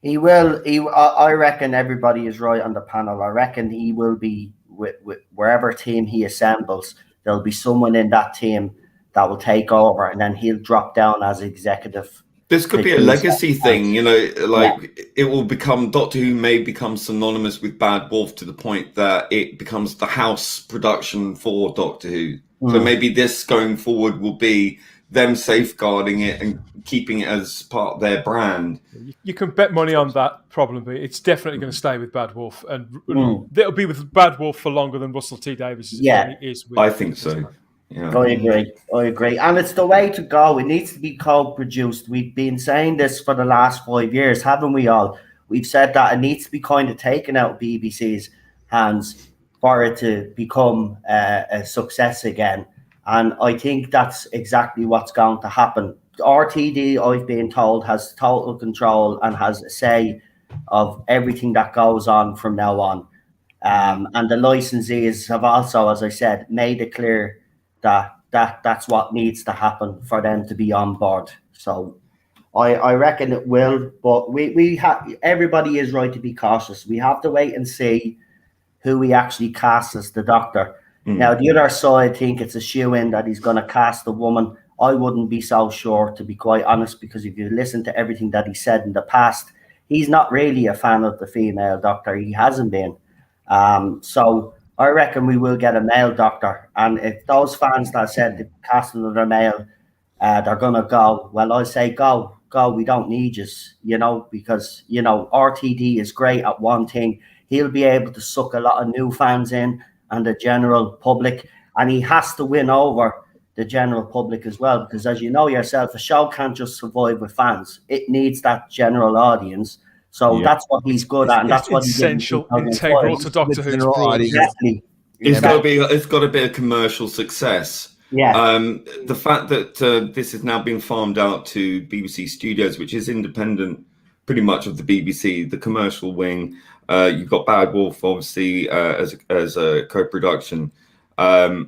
He will. I reckon everybody is right on the panel. I reckon he will be with wherever team he assembles. There'll be someone in that team that will take over, and then he'll drop down as executive. This could be a legacy thing, you know, like it will become, Doctor Who may become synonymous with Bad Wolf to the point that it becomes the house production for Doctor Who. So maybe this going forward will be them safeguarding it and keeping it as part of their brand. You can bet money on that, probably. It's definitely going to stay with Bad Wolf, and it'll be with Bad Wolf for longer than Russell T Davies is with. I think so. Yeah. I agree. And it's the way to go. It needs to be co-produced. We've been saying this for the last 5 years, haven't we all? We've said that it needs to be kind of taken out of BBC's hands for it to become a success again. And I think that's exactly what's going to happen. RTD, I've been told, has total control and has a say of everything that goes on from now on. And the licensees have also, as I said, made it clear that's what needs to happen for them to be on board. So I reckon it will, but we have, everybody is right to be cautious. We have to wait and see who we actually cast as the Doctor. Now, the other side think it's a shoe-in that he's going to cast a woman. I wouldn't be so sure, to be quite honest, because if you listen to everything that he said in the past, he's not really a fan of the female Doctor. He hasn't been. So I reckon we will get a male Doctor. And if those fans that said the casting of their male, they're going to go, well, I say go. We don't need you, you know, because, you know, RTD is great at one thing. He'll be able to suck a lot of new fans in and the general public. And he has to win over the general public as well, because as you know yourself, a show can't just survive with fans. It needs that general audience. So that's what he's good at, and that's what he's essential, integral to Doctor Who's audience. Exactly. It's got to be a commercial success. Yeah. The fact that this is now being farmed out to BBC Studios, which is independent, pretty much of the BBC, the commercial wing. You've got Bad Wolf, obviously, as a co-production. I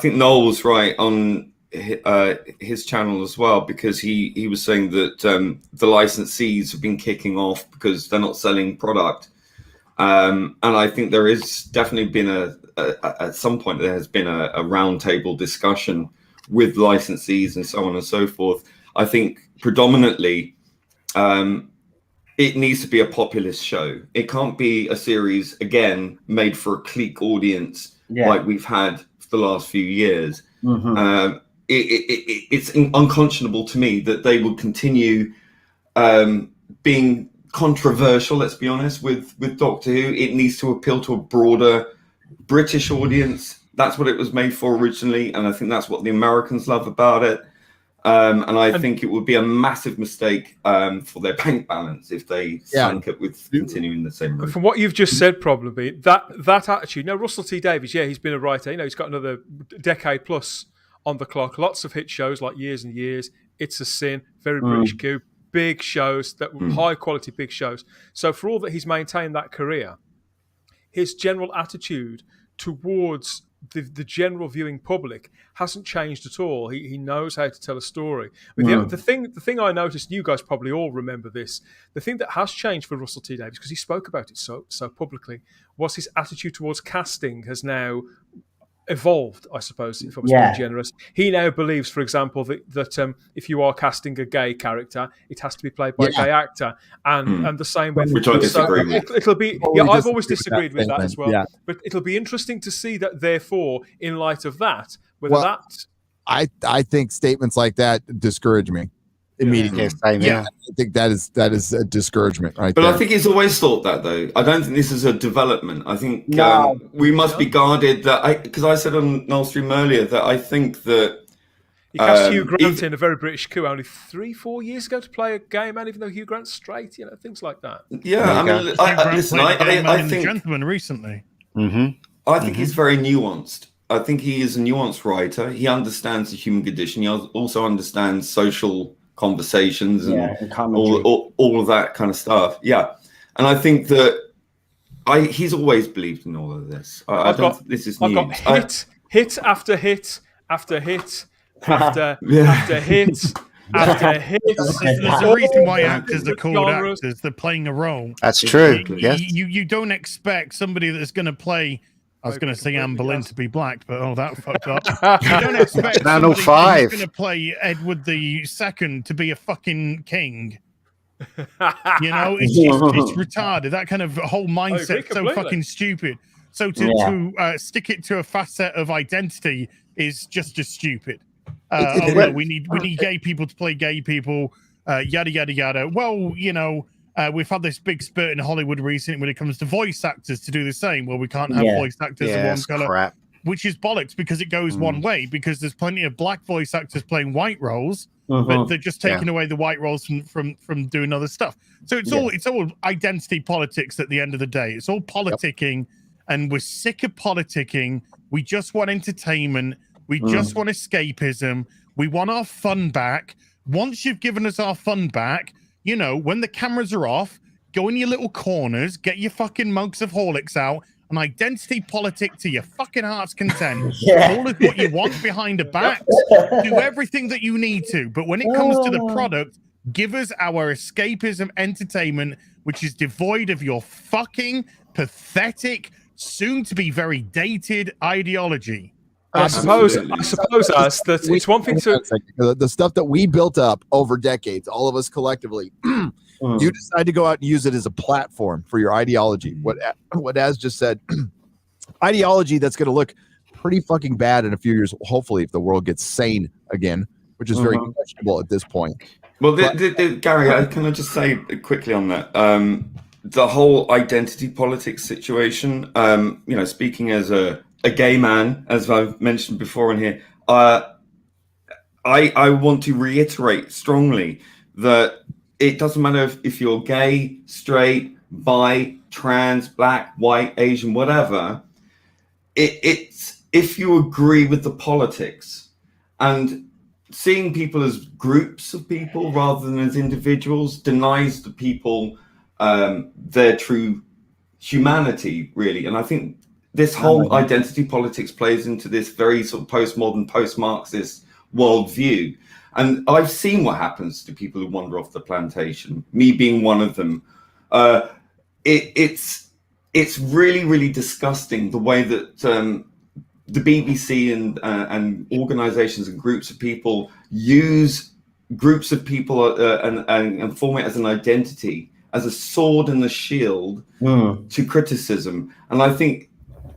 think Noel's right on his channel as well, because he was saying that the licensees have been kicking off because they're not selling product. And I think there is definitely been at some point there has been a roundtable discussion with licensees and so on and so forth. I think predominantly it needs to be a populist show. It can't be a series, again, made for a clique audience like we've had for the last few years. It's unconscionable to me that they would continue being controversial, let's be honest, with Doctor Who. It needs to appeal to a broader British audience. That's what it was made for originally, and I think that's what the Americans love about it. And I think it would be a massive mistake for their bank balance if they sank it with continuing the same route. From what you've just said, probably that attitude. Now, Russell T Davies, he's been a writer. You know, he's got another decade plus on the clock. Lots of hit shows like Years and Years, It's a Sin, Very British Coup, big shows that were high quality, big shows. So for all that he's maintained that career, his general attitude towards the general viewing public hasn't changed at all. He knows how to tell a story. I mean, the thing I noticed, you guys probably all remember this, the thing that has changed for Russell T Davies, because he spoke about it so publicly, was his attitude towards casting has now evolved, I suppose, if I was being generous. He now believes, for example, that if you are casting a gay character, it has to be played by a gay actor, and the same with which I disagree with. It'll be I've always disagreed with that as well. Yeah. But it'll be interesting to see that. Therefore, in light of that, I think statements like that discourage me immediately. I think that is a discouragement, right? But there. I think he's always thought that, though. I don't think this is a development. I think we must be guarded. Because I said on Null Stream earlier that I think that he cast Hugh Grant in A Very British Coup only 3-4 years ago to play a gay man, even though Hugh Grant's straight. You know, things like that. Yeah, I mean, I think Gentleman recently. I think he's very nuanced. I think he is a nuanced writer. He understands the human condition. He also understands social conversations and all of that kind of stuff. Yeah, and I think that he's always believed in all of this. This is new. I've got hit after hit after hit after after hit after hit. There's a reason why actors are called actors. They're playing a role. That's true. Yes. You don't expect somebody that's going to play. I was going to say Anne Boleyn to be black, but that fucked up. You don't expect Channel somebody 5 who's going to play Edward II to be a fucking king. It's retarded. That kind of whole mindset so fucking stupid. So to stick it to a facet of identity is just as stupid. We need gay people to play gay people. Yada yada yada. Well, we've had this big spurt in Hollywood recently when it comes to voice actors to do the same. Well, we can't have voice actors of one color, crap. which is bollocks because it goes one way. Because there's plenty of black voice actors playing white roles, but they're just taking away the white roles from doing other stuff. So it's all identity politics at the end of the day. It's all politicking, and we're sick of politicking. We just want entertainment. We just want escapism. We want our fun back. Once you've given us our fun back, when the cameras are off, go in your little corners, get your fucking mugs of Horlicks out, and identity politic to your fucking heart's content. All of what you want behind the back, do everything that you need to. But when it comes to the product, give us our escapism entertainment, which is devoid of your fucking pathetic, soon-to-be very dated ideology. I suppose us that it's one thing to the stuff that we built up over decades, all of us collectively. You decide to go out and use it as a platform for your ideology. What Az just said, ideology that's going to look pretty fucking bad in a few years. Hopefully, if the world gets sane again, which is very questionable at this point. Well, Gary, can I just say quickly on that? The whole identity politics situation. Speaking as a gay man, as I've mentioned before in here, I want to reiterate strongly that it doesn't matter if you're gay, straight, bi, trans, black, white, Asian, whatever. It's if you agree with the politics, and seeing people as groups of people rather than as individuals denies the people their true humanity, really. And I think this whole identity politics plays into this very sort of postmodern, post-Marxist worldview. And I've seen what happens to people who wander off the plantation, me being one of them. It's really, really disgusting the way that the BBC and organizations and groups of people use groups of people and form it as an identity, as a sword and a shield to criticism. And I think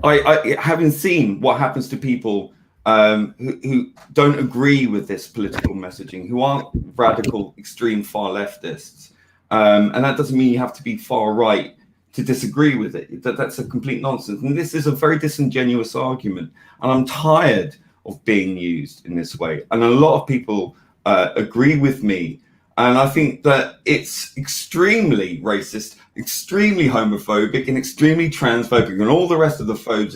I having seen what happens to people who don't agree with this political messaging, who aren't radical, extreme, far leftists, and that doesn't mean you have to be far right to disagree with it. That's a complete nonsense. And this is a very disingenuous argument. And I'm tired of being used in this way. And a lot of people agree with me. And I think that it's extremely racist, extremely homophobic, and extremely transphobic, and all the rest of the phobes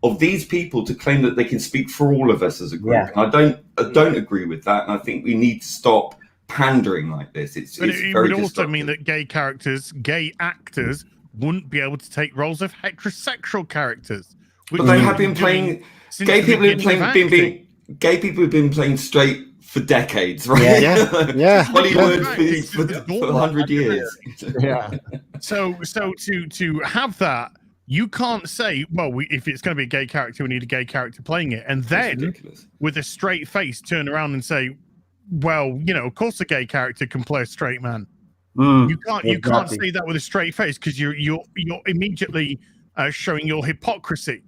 of these people to claim that they can speak for all of us as a group. Yeah. And I don't agree with that. And I think we need to stop pandering like this. It would also mean that gay actors wouldn't be able to take roles of heterosexual characters. But they have been playing gay people have been playing straight for decades, right? Yeah. Hollywood for 100 years. Yeah. So to have that, you can't say, well, if it's going to be a gay character, we need a gay character playing it, and then with a straight face turn around and say, well, of course a gay character can play a straight man. You can't say that with a straight face because you're immediately showing your hypocrisy.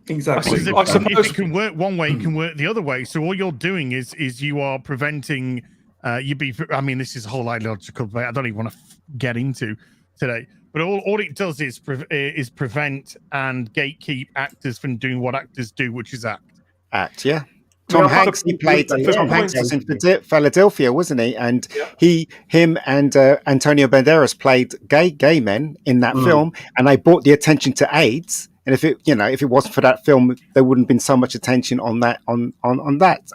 Exactly. If it can work one way, it can work the other way. So all you're doing is you are preventing. This is a whole ideological debate I don't even want to get into today. But all it does is prevent and gatekeep actors from doing what actors do, which is act. Yeah. Tom Hanks was in Philadelphia, wasn't he? And him and Antonio Banderas played gay men in that film, and they brought the attention to AIDS. And if it wasn't for that film, there wouldn't have been so much attention on that.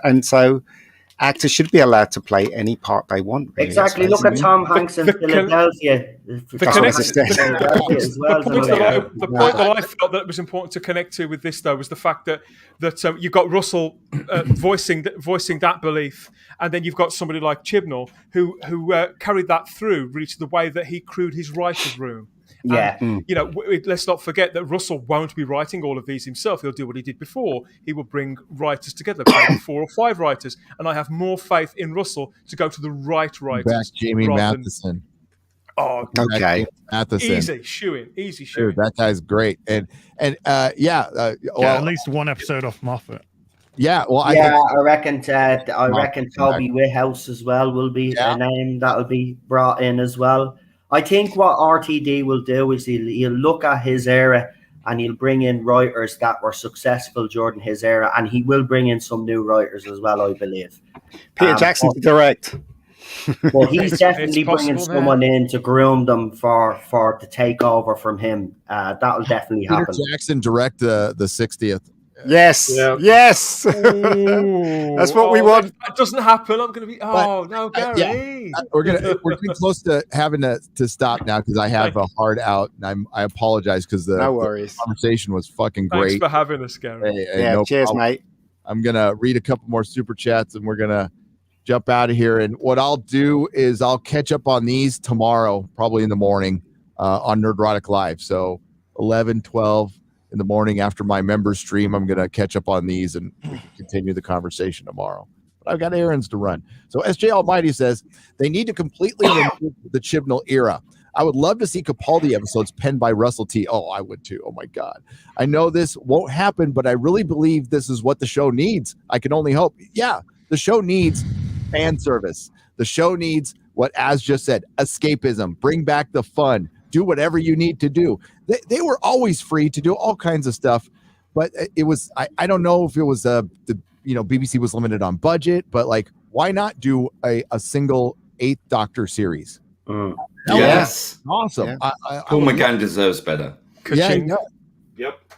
And so, actors should be allowed to play any part they want. Really. Exactly. Look at Tom Hanks in Philadelphia. The point that I felt that was important to connect to with this, though, was the fact that you've got Russell voicing that belief, and then you've got somebody like Chibnall who carried that through really to the way that he crewed his writer's room. Yeah. And, let's not forget that Russell won't be writing all of these himself. He'll do what he did before. He will bring writers together, maybe 4 or 5 writers. And I have more faith in Russell to go to the right writers. Back Jamie Matheson. Okay. Matheson. Easy shoeing. Dude, that guy's great. And at least one episode off Moffat. Yeah, well, I reckon Toby Whithouse as well will be a name that will be brought in as well. I think what RTD will do is he'll look at his era and he'll bring in writers that were successful during his era, and he will bring in some new writers as well, I believe. Peter Jackson to direct. Well, he's definitely bringing someone in to groom them for the takeover from him. That'll definitely happen. Peter Jackson direct the 60th. Yes, yes, that's what we want. If that doesn't happen, I'm going to be. No, Gary. We're getting close to having to stop now because I have a hard out, and I apologize because the conversation was fucking great. Thanks for having us, Gary. No cheers, problem. mate. I'm gonna read a couple more super chats, and we're gonna jump out of here. And what I'll do is I'll catch up on these tomorrow, probably in the morning, on Nerdrotic Live. So 11, 12. In the morning after my member stream, I'm going to catch up on these and continue the conversation tomorrow. But I've got errands to run. So SJ Almighty says they need to completely remove the Chibnall era. I would love to see Capaldi episodes penned by Russell T. Oh, I would too. Oh my God. I know this won't happen, but I really believe this is what the show needs. I can only hope. Yeah, the show needs fan service. The show needs what Az just said, escapism, bring back the fun. Do whatever you need to do. They were always free to do all kinds of stuff, but it was I don't know if it was BBC was limited on budget, but like why not do a single 8th Doctor series? Yes, awesome. Yeah. Paul McGann deserves better. Yeah. Yep.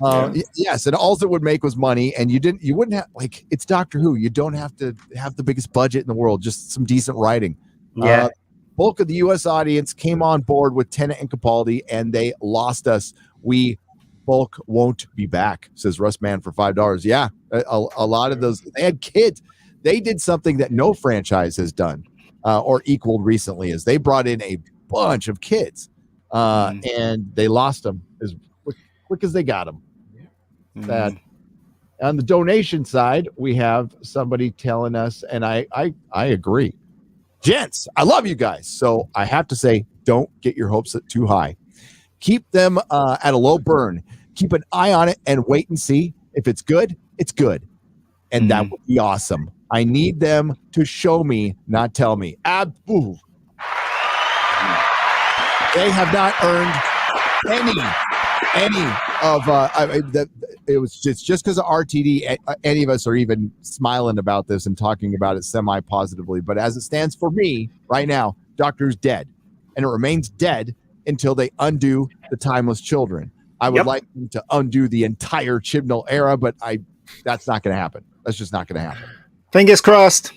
Yes, and all it would make was money, and you wouldn't have it's Doctor Who. You don't have to have the biggest budget in the world, just some decent writing. Yeah. Bulk of the U.S. audience came on board with Tennant and Capaldi, and they lost us. We bulk won't be back, says Russ Mann for $5. Yeah, a lot of those, they had kids. They did something that no franchise has done or equaled recently, is they brought in a bunch of kids, and they lost them as quick as they got them. Sad. On the donation side, we have somebody telling us, and I agree. Gents, I love you guys. So I have to say, don't get your hopes up too high. Keep them at a low burn. Keep an eye on it and wait and see. If it's good, it's good. And that would be awesome. I need them to show me, not tell me. They have not earned any of it's just because of RTD. Any of us are even smiling about this and talking about it semi-positively. But as it stands for me right now, Doctor Who's dead, and it remains dead until they undo the Timeless Children. I would like them to undo the entire Chibnall era, but that's not going to happen. That's just not going to happen. Fingers crossed.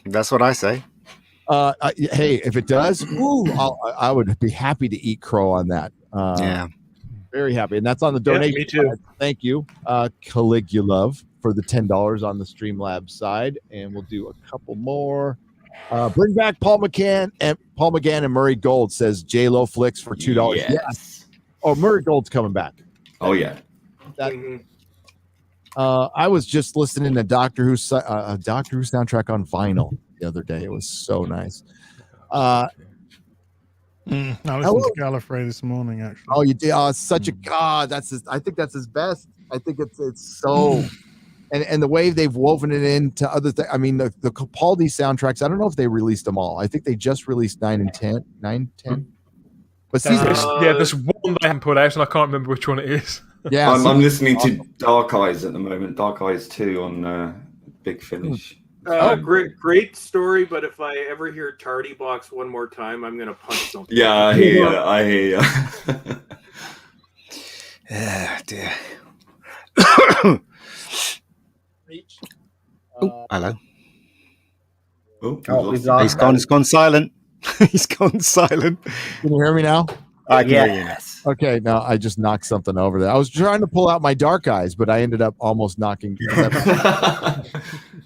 That's what I say. Hey, if it does, I would be happy to eat crow on that. Very happy. And that's on the donation. Me too. Side. Thank you, Caligulove, for the $10 on the Streamlabs side. And we'll do a couple more. Bring back Paul McGann and Murray Gold, says J-Lo Flicks for $2. Yes. Oh, Murray Gold's coming back. Oh, yeah. I was just listening to Doctor Who soundtrack on vinyl the other day. It was so nice. I listened to Gallifrey this morning, actually. Oh, you did? Such a god. I think that's his best. I think it's so, and the way they've woven it into other things. I mean, the Capaldi soundtracks. I don't know if they released them all. I think they just released 9 and 10. 9, 10. But there's one they haven't put out, and I can't remember which one it is. Yeah, I'm listening to Dark Eyes at the moment. Dark Eyes 2 on Big Finish. Great story, but if I ever hear Tardy Box one more time, I'm gonna punch something. Yeah, I hear you. Dear. Hello. He's gone silent. He's gone silent. Can you hear me now? I can hear you now. Okay, no, I just knocked something over there. I was trying to pull out my dark eyes, but I ended up almost knocking.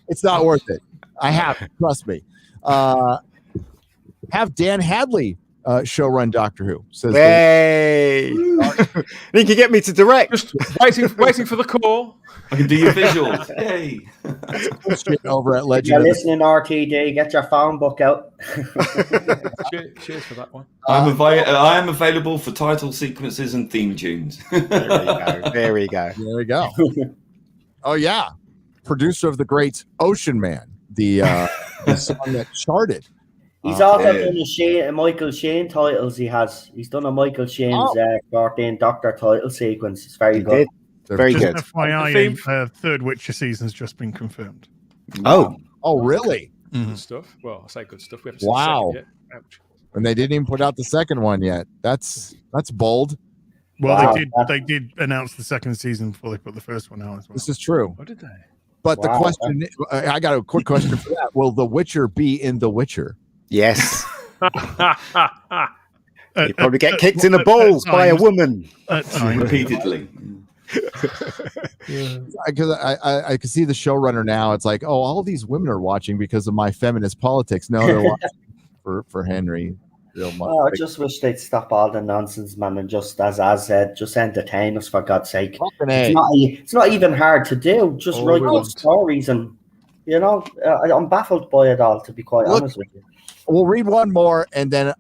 It's not worth it. I have to, trust me. Have Dan Hadley showrun Doctor Who. Says hey, you can get me to direct. Just waiting for the call. I can do your visuals. Yay! Over at Legend. You're listening, RTD. Get your phone book out. Cheers for that one. I am available for title sequences and theme tunes. There we go. There we go. Oh yeah, producer of the great Ocean Man, the song that charted. He's also done a Michael Shane titles. He's done a Michael Shane's 14 Doctor title sequence. It's very good. Very good. FYI, third Witcher season's just been confirmed. Oh, really? Good stuff. Well, I say good stuff. We haven't Wow. seen the second yet. Ouch. And they didn't even put out the second one yet. That's bold. Well, they did announce the second season before they put the first one out as well. This is true. What did they? But the question, I got a quick question for that. Will The Witcher be in The Witcher? Yes. You probably get kicked in the balls by a woman. Repeatedly. Because I can see the showrunner now. It's like, oh, all these women are watching because of my feminist politics. No, they're watching for Henry. I just wish they'd stop all the nonsense, man, and just, as I said, just entertain us, for God's sake. It's not even hard to do. Just write good stories, and I'm baffled by it all, to be quite honest with you. We'll read one more, and then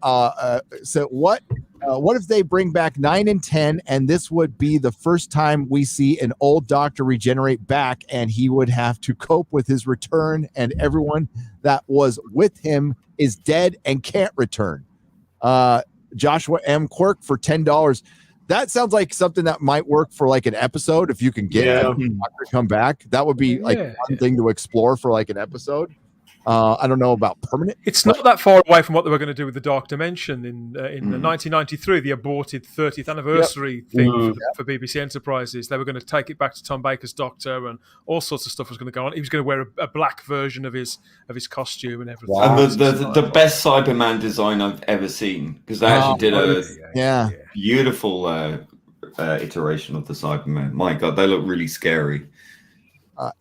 so what if they bring back 9 and 10, and this would be the first time we see an old Doctor regenerate back, and he would have to cope with his return, and everyone that was with him is dead and can't return. Joshua M. Quirk for $10. That sounds like something that might work for like an episode. If you can get a Doctor come back, that would be like one thing to explore for like an episode. I don't know about permanent. It's not that far away from what they were going to do with the Dark Dimension in 1993, the aborted 30th anniversary thing for BBC Enterprises. They were going to take it back to Tom Baker's Doctor, and all sorts of stuff was going to go on. He was going to wear a black version of his costume and everything. Wow. And the best Cyberman design I've ever seen, because they actually did a beautiful iteration of the Cyberman. My God, they look really scary.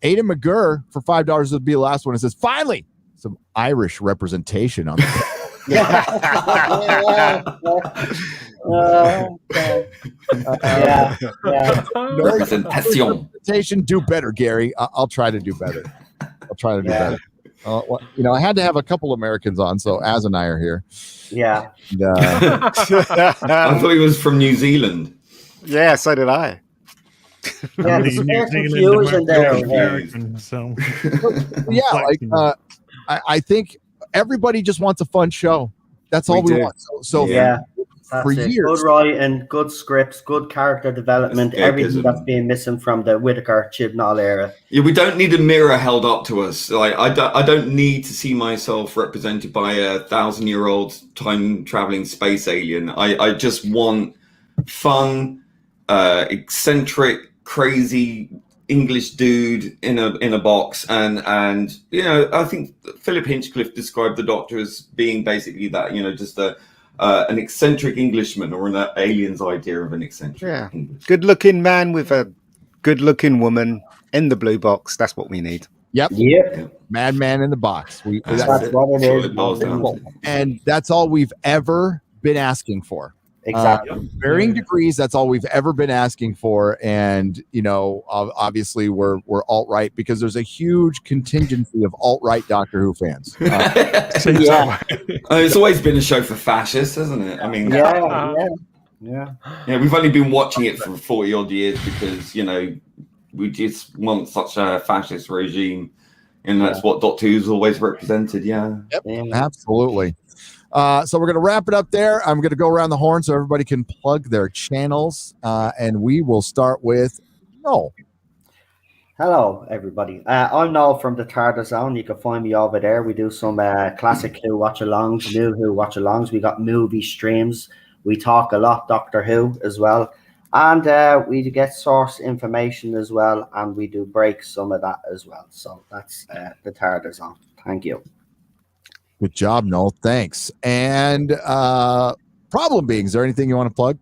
Ada McGurr for $5 would be the last one. It says, finally, some Irish representation on the representation. Do better, Gary. I'll try to do better. Better. I had to have a couple Americans on, so Az and I are here. Yeah. And, I thought he was from New Zealand. Yeah, so did I. Yeah, there's confusion there. I think everybody just wants a fun show. That's all we want. So for years, good writing, good scripts, good character development, everything that's been missing from the Whittaker Chibnall era. Yeah, we don't need a mirror held up to us. Like I don't need to see myself represented by a 1,000-year-old time traveling space alien. I just want fun, eccentric, crazy English dude in a box, and I think Philip Hinchcliffe described the Doctor as being basically that, just an eccentric Englishman, or an alien's idea of an eccentric Englishman. Good-looking man with a good-looking woman in the blue box. That's what we need. Yep. Madman in the box. That's what it is. And that's all we've ever been asking for. Exactly. Varying degrees, that's all we've ever been asking for. And obviously we're alt-right, because there's a huge contingency of alt-right Doctor Who fans. It's always been a show for fascists, hasn't it? I mean, we've only been watching it for 40 odd years because we just want such a fascist regime, and that's what Doctor Who's always represented. Absolutely. So we're going to wrap it up there. I'm going to go around the horn so everybody can plug their channels. And we will start with Noel. Hello, everybody. I'm Noel from the TARDIS Zone. You can find me over there. We do some classic Who watch-alongs, new Who watch-alongs. We got movie streams. We talk a lot Doctor Who as well. And we get source information as well. And we do break some of that as well. So that's the TARDIS Zone. Thank you. Good job, Noel. Thanks. And Problem Being, is there anything you want to plug?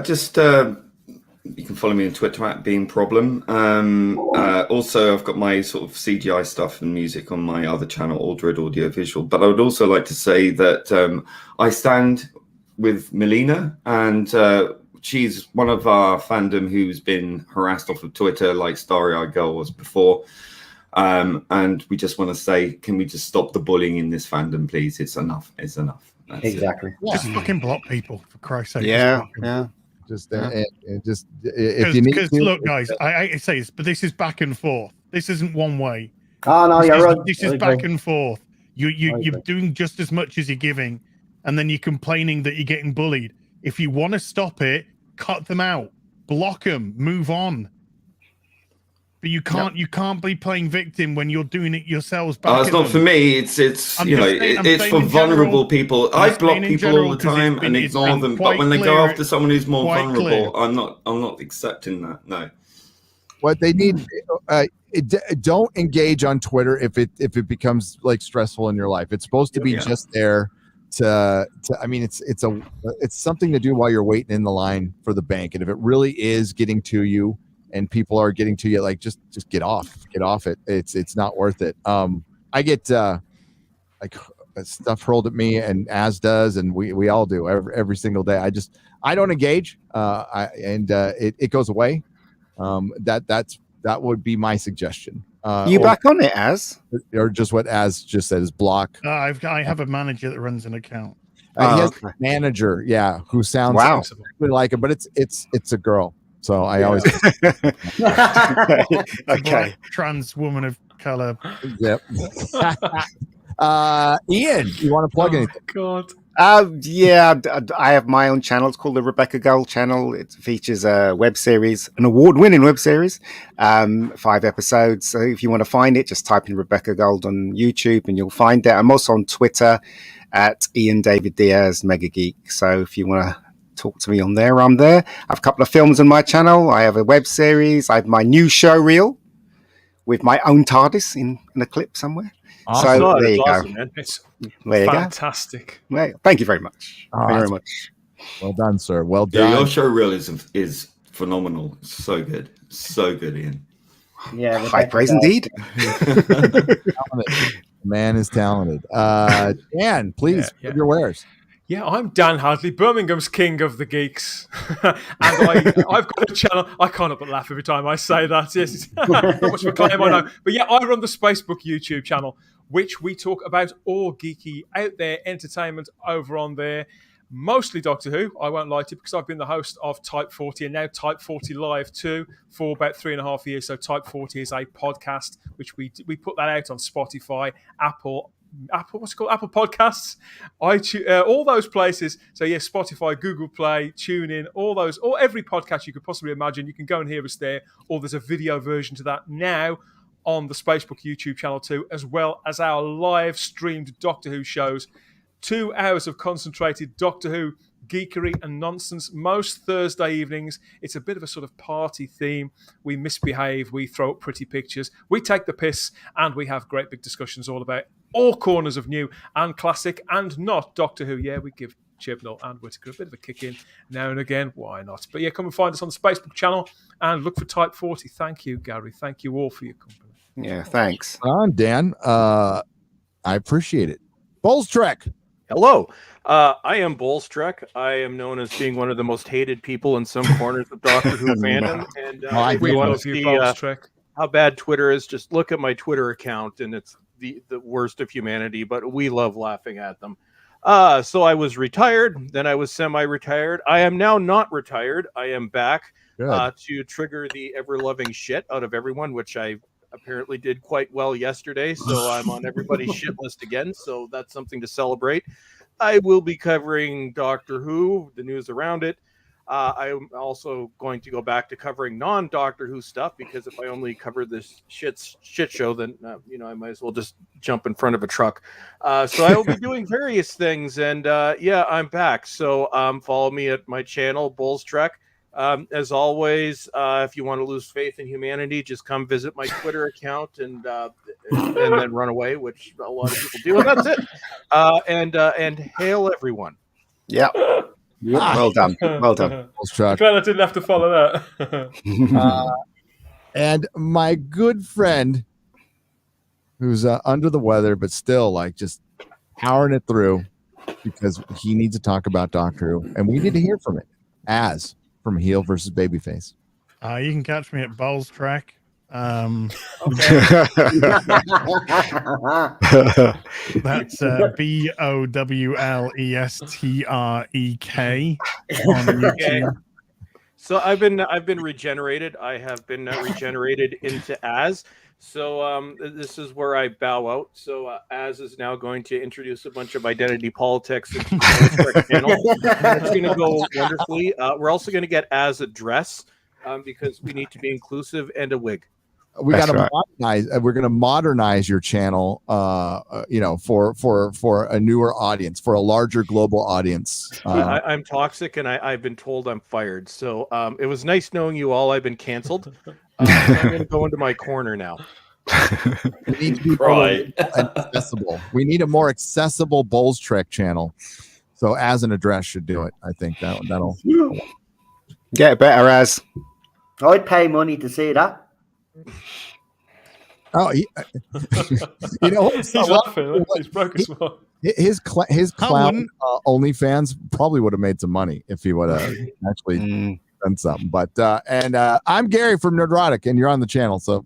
Just you can follow me on Twitter at Being Problem. Also, I've got my sort of CGI stuff and music on my other channel, Aldred Audio Visual. But I would also like to say that I stand with Melina, and she's one of our fandom who's been harassed off of Twitter like Starry-Eyed Girl was before. And we just want to say, can we just stop the bullying in this fandom, please? It's enough. It's enough. That's exactly. Yeah. Just fucking block people, for Christ's sake. Yeah, Just if you need because to, look, guys, I say this, but this is back and forth. This isn't one way. Oh no, you're right. This is back and forth. You're doing just as much as you're giving, and then you're complaining that you're getting bullied. If you want to stop it, cut them out, block them, move on. But you can't be playing victim when you're doing it yourselves. It's not for me. It's for vulnerable people. I block people all the time and ignore them. But when they go after someone who's more vulnerable, I'm not accepting that. No. What they need, don't engage on Twitter if it becomes like stressful in your life. It's supposed to be just there to. I mean, it's something to do while you're waiting in the line for the bank. And if it really is getting to you, and people are getting to you, like just get off it. It's not worth it. I get like stuff hurled at me, and as does, and we all do every single day. I don't engage, it goes away. That would be my suggestion. You back on it, or just what Az just said is block. I have a manager that runs an account. He has a manager, who sounds exactly like him, but it's a girl. So I always okay. Trans woman of color. Yep. Ian, you want to plug anything? God. I have my own channel. It's called the Rebecca Gull channel. It features a web series, an award-winning web series, 5 episodes. So if you want to find it, just type in Rebecca Gold on YouTube and you'll find it. I'm also on Twitter at Ian David Diaz Mega Geek. So if you want to talk to me on there, I'm there. I have a couple of films on my channel. I have a web series. I have my new show reel with my own TARDIS in a clip somewhere. Awesome. So there you go. Man. It's there you fantastic. Go. Well, thank you very much. Thank you very much. Well done, sir. Well done. Your show reel is phenomenal. It's so good. So good, Ian. Yeah. High praise indeed. Man is talented. Dan, please put your wares. Yeah, I'm Dan Hadley, Birmingham's king of the geeks. And I've got a channel. I can't help but laugh every time I say that. Yes, it's not much of a claim, I know. But yeah, I run the Spacebook YouTube channel, which we talk about all geeky out there entertainment over on there. Mostly Doctor Who, I won't lie to you, because I've been the host of Type 40 and now Type 40 Live too for about 3.5 years. So Type 40 is a podcast, which we put that out on Spotify, Apple, what's it called? Apple Podcasts, iTunes, all those places. So yeah, Spotify, Google Play, TuneIn, all those, or every podcast you could possibly imagine. You can go and hear us there, or there's a video version to that now on the Spacebook YouTube channel too, as well as our live streamed Doctor Who shows. 2 hours of concentrated Doctor Who geekery and nonsense most Thursday evenings. It's a bit of a sort of party theme. We misbehave, we throw up pretty pictures, we take the piss, and we have great big discussions all about all corners of new and classic and not Doctor Who. Yeah, we give Chibnall and Whittaker a bit of a kick in now and again. Why not? But yeah, come and find us on the Facebook channel and look for Type 40. Thank you, Gary. Thank you all for your company. Yeah, thanks. Dan, I appreciate it. Bulls Trek. Hello. I am Bolstrek. I am known as being one of the most hated people in some corners of Doctor Who fandom. And if you want to see how bad Twitter is, just look at my Twitter account, and it's the worst of humanity, but we love laughing at them. So I was retired, then I was semi-retired. I am now not retired. I am back to trigger the ever-loving shit out of everyone, which I apparently did quite well yesterday, so I'm on everybody's shit list again, so that's something to celebrate. I will be covering Doctor Who, the news around it. I'm also going to go back to covering non-Doctor Who stuff, because if I only cover this shit show, then I might as well just jump in front of a truck. So I will be doing various things, and I'm back. So follow me at my channel, Bulls Trek. As always, if you want to lose faith in humanity, just come visit my Twitter account, and and then run away, which a lot of people do, and that's it. And hail everyone. Yeah. Well done. Well done. I'm glad I didn't have to follow that. And my good friend, who's under the weather, but still like just powering it through because he needs to talk about Doctor Who, and we need to hear from it. As from Heel versus Babyface. You can catch me at Bowles Track. That's BOWLESTREK on YouTube. So I've been regenerated. I have been regenerated into Az. So this is where I bow out. So Az is now going to introduce a bunch of identity politics into the channel. It's going to go wonderfully. We're also going to get Az a dress because we need to be inclusive, and a wig. We got to modernize. We're going to modernize your channel, for a newer audience, for a larger global audience. I'm toxic, and I've been told I'm fired. So it was nice knowing you all. I've been canceled. I'm going to go into my corner now. We need to be more accessible. We need a more accessible Bowles Trek channel. So, as an address should do it. I think that'll get better. As I'd pay money to see that. Oh, he's laughing. He's broke as well. His clown OnlyFans probably would have made some money if he would have actually done something. But I'm Gary from Nerdrotic, and you're on the channel, so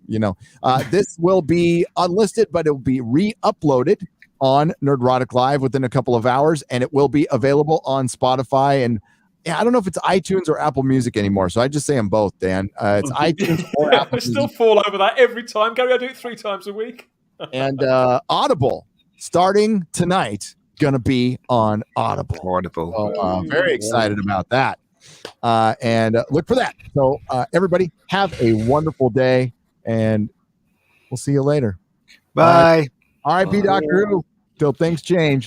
this will be unlisted, but it will be re-uploaded on Nerdrotic Live within a couple of hours, and it will be available on Spotify and. Yeah, I don't know if it's iTunes or Apple Music anymore, so I just say them both, Dan. It's iTunes or Apple I still fall over that every time. Gary, I do it 3 times a week. And Audible, starting tonight, going to be on Audible. So, very excited about that. And look for that. So, everybody, have a wonderful day, and we'll see you later. Bye. R.I.P. Doctor Who, till things change.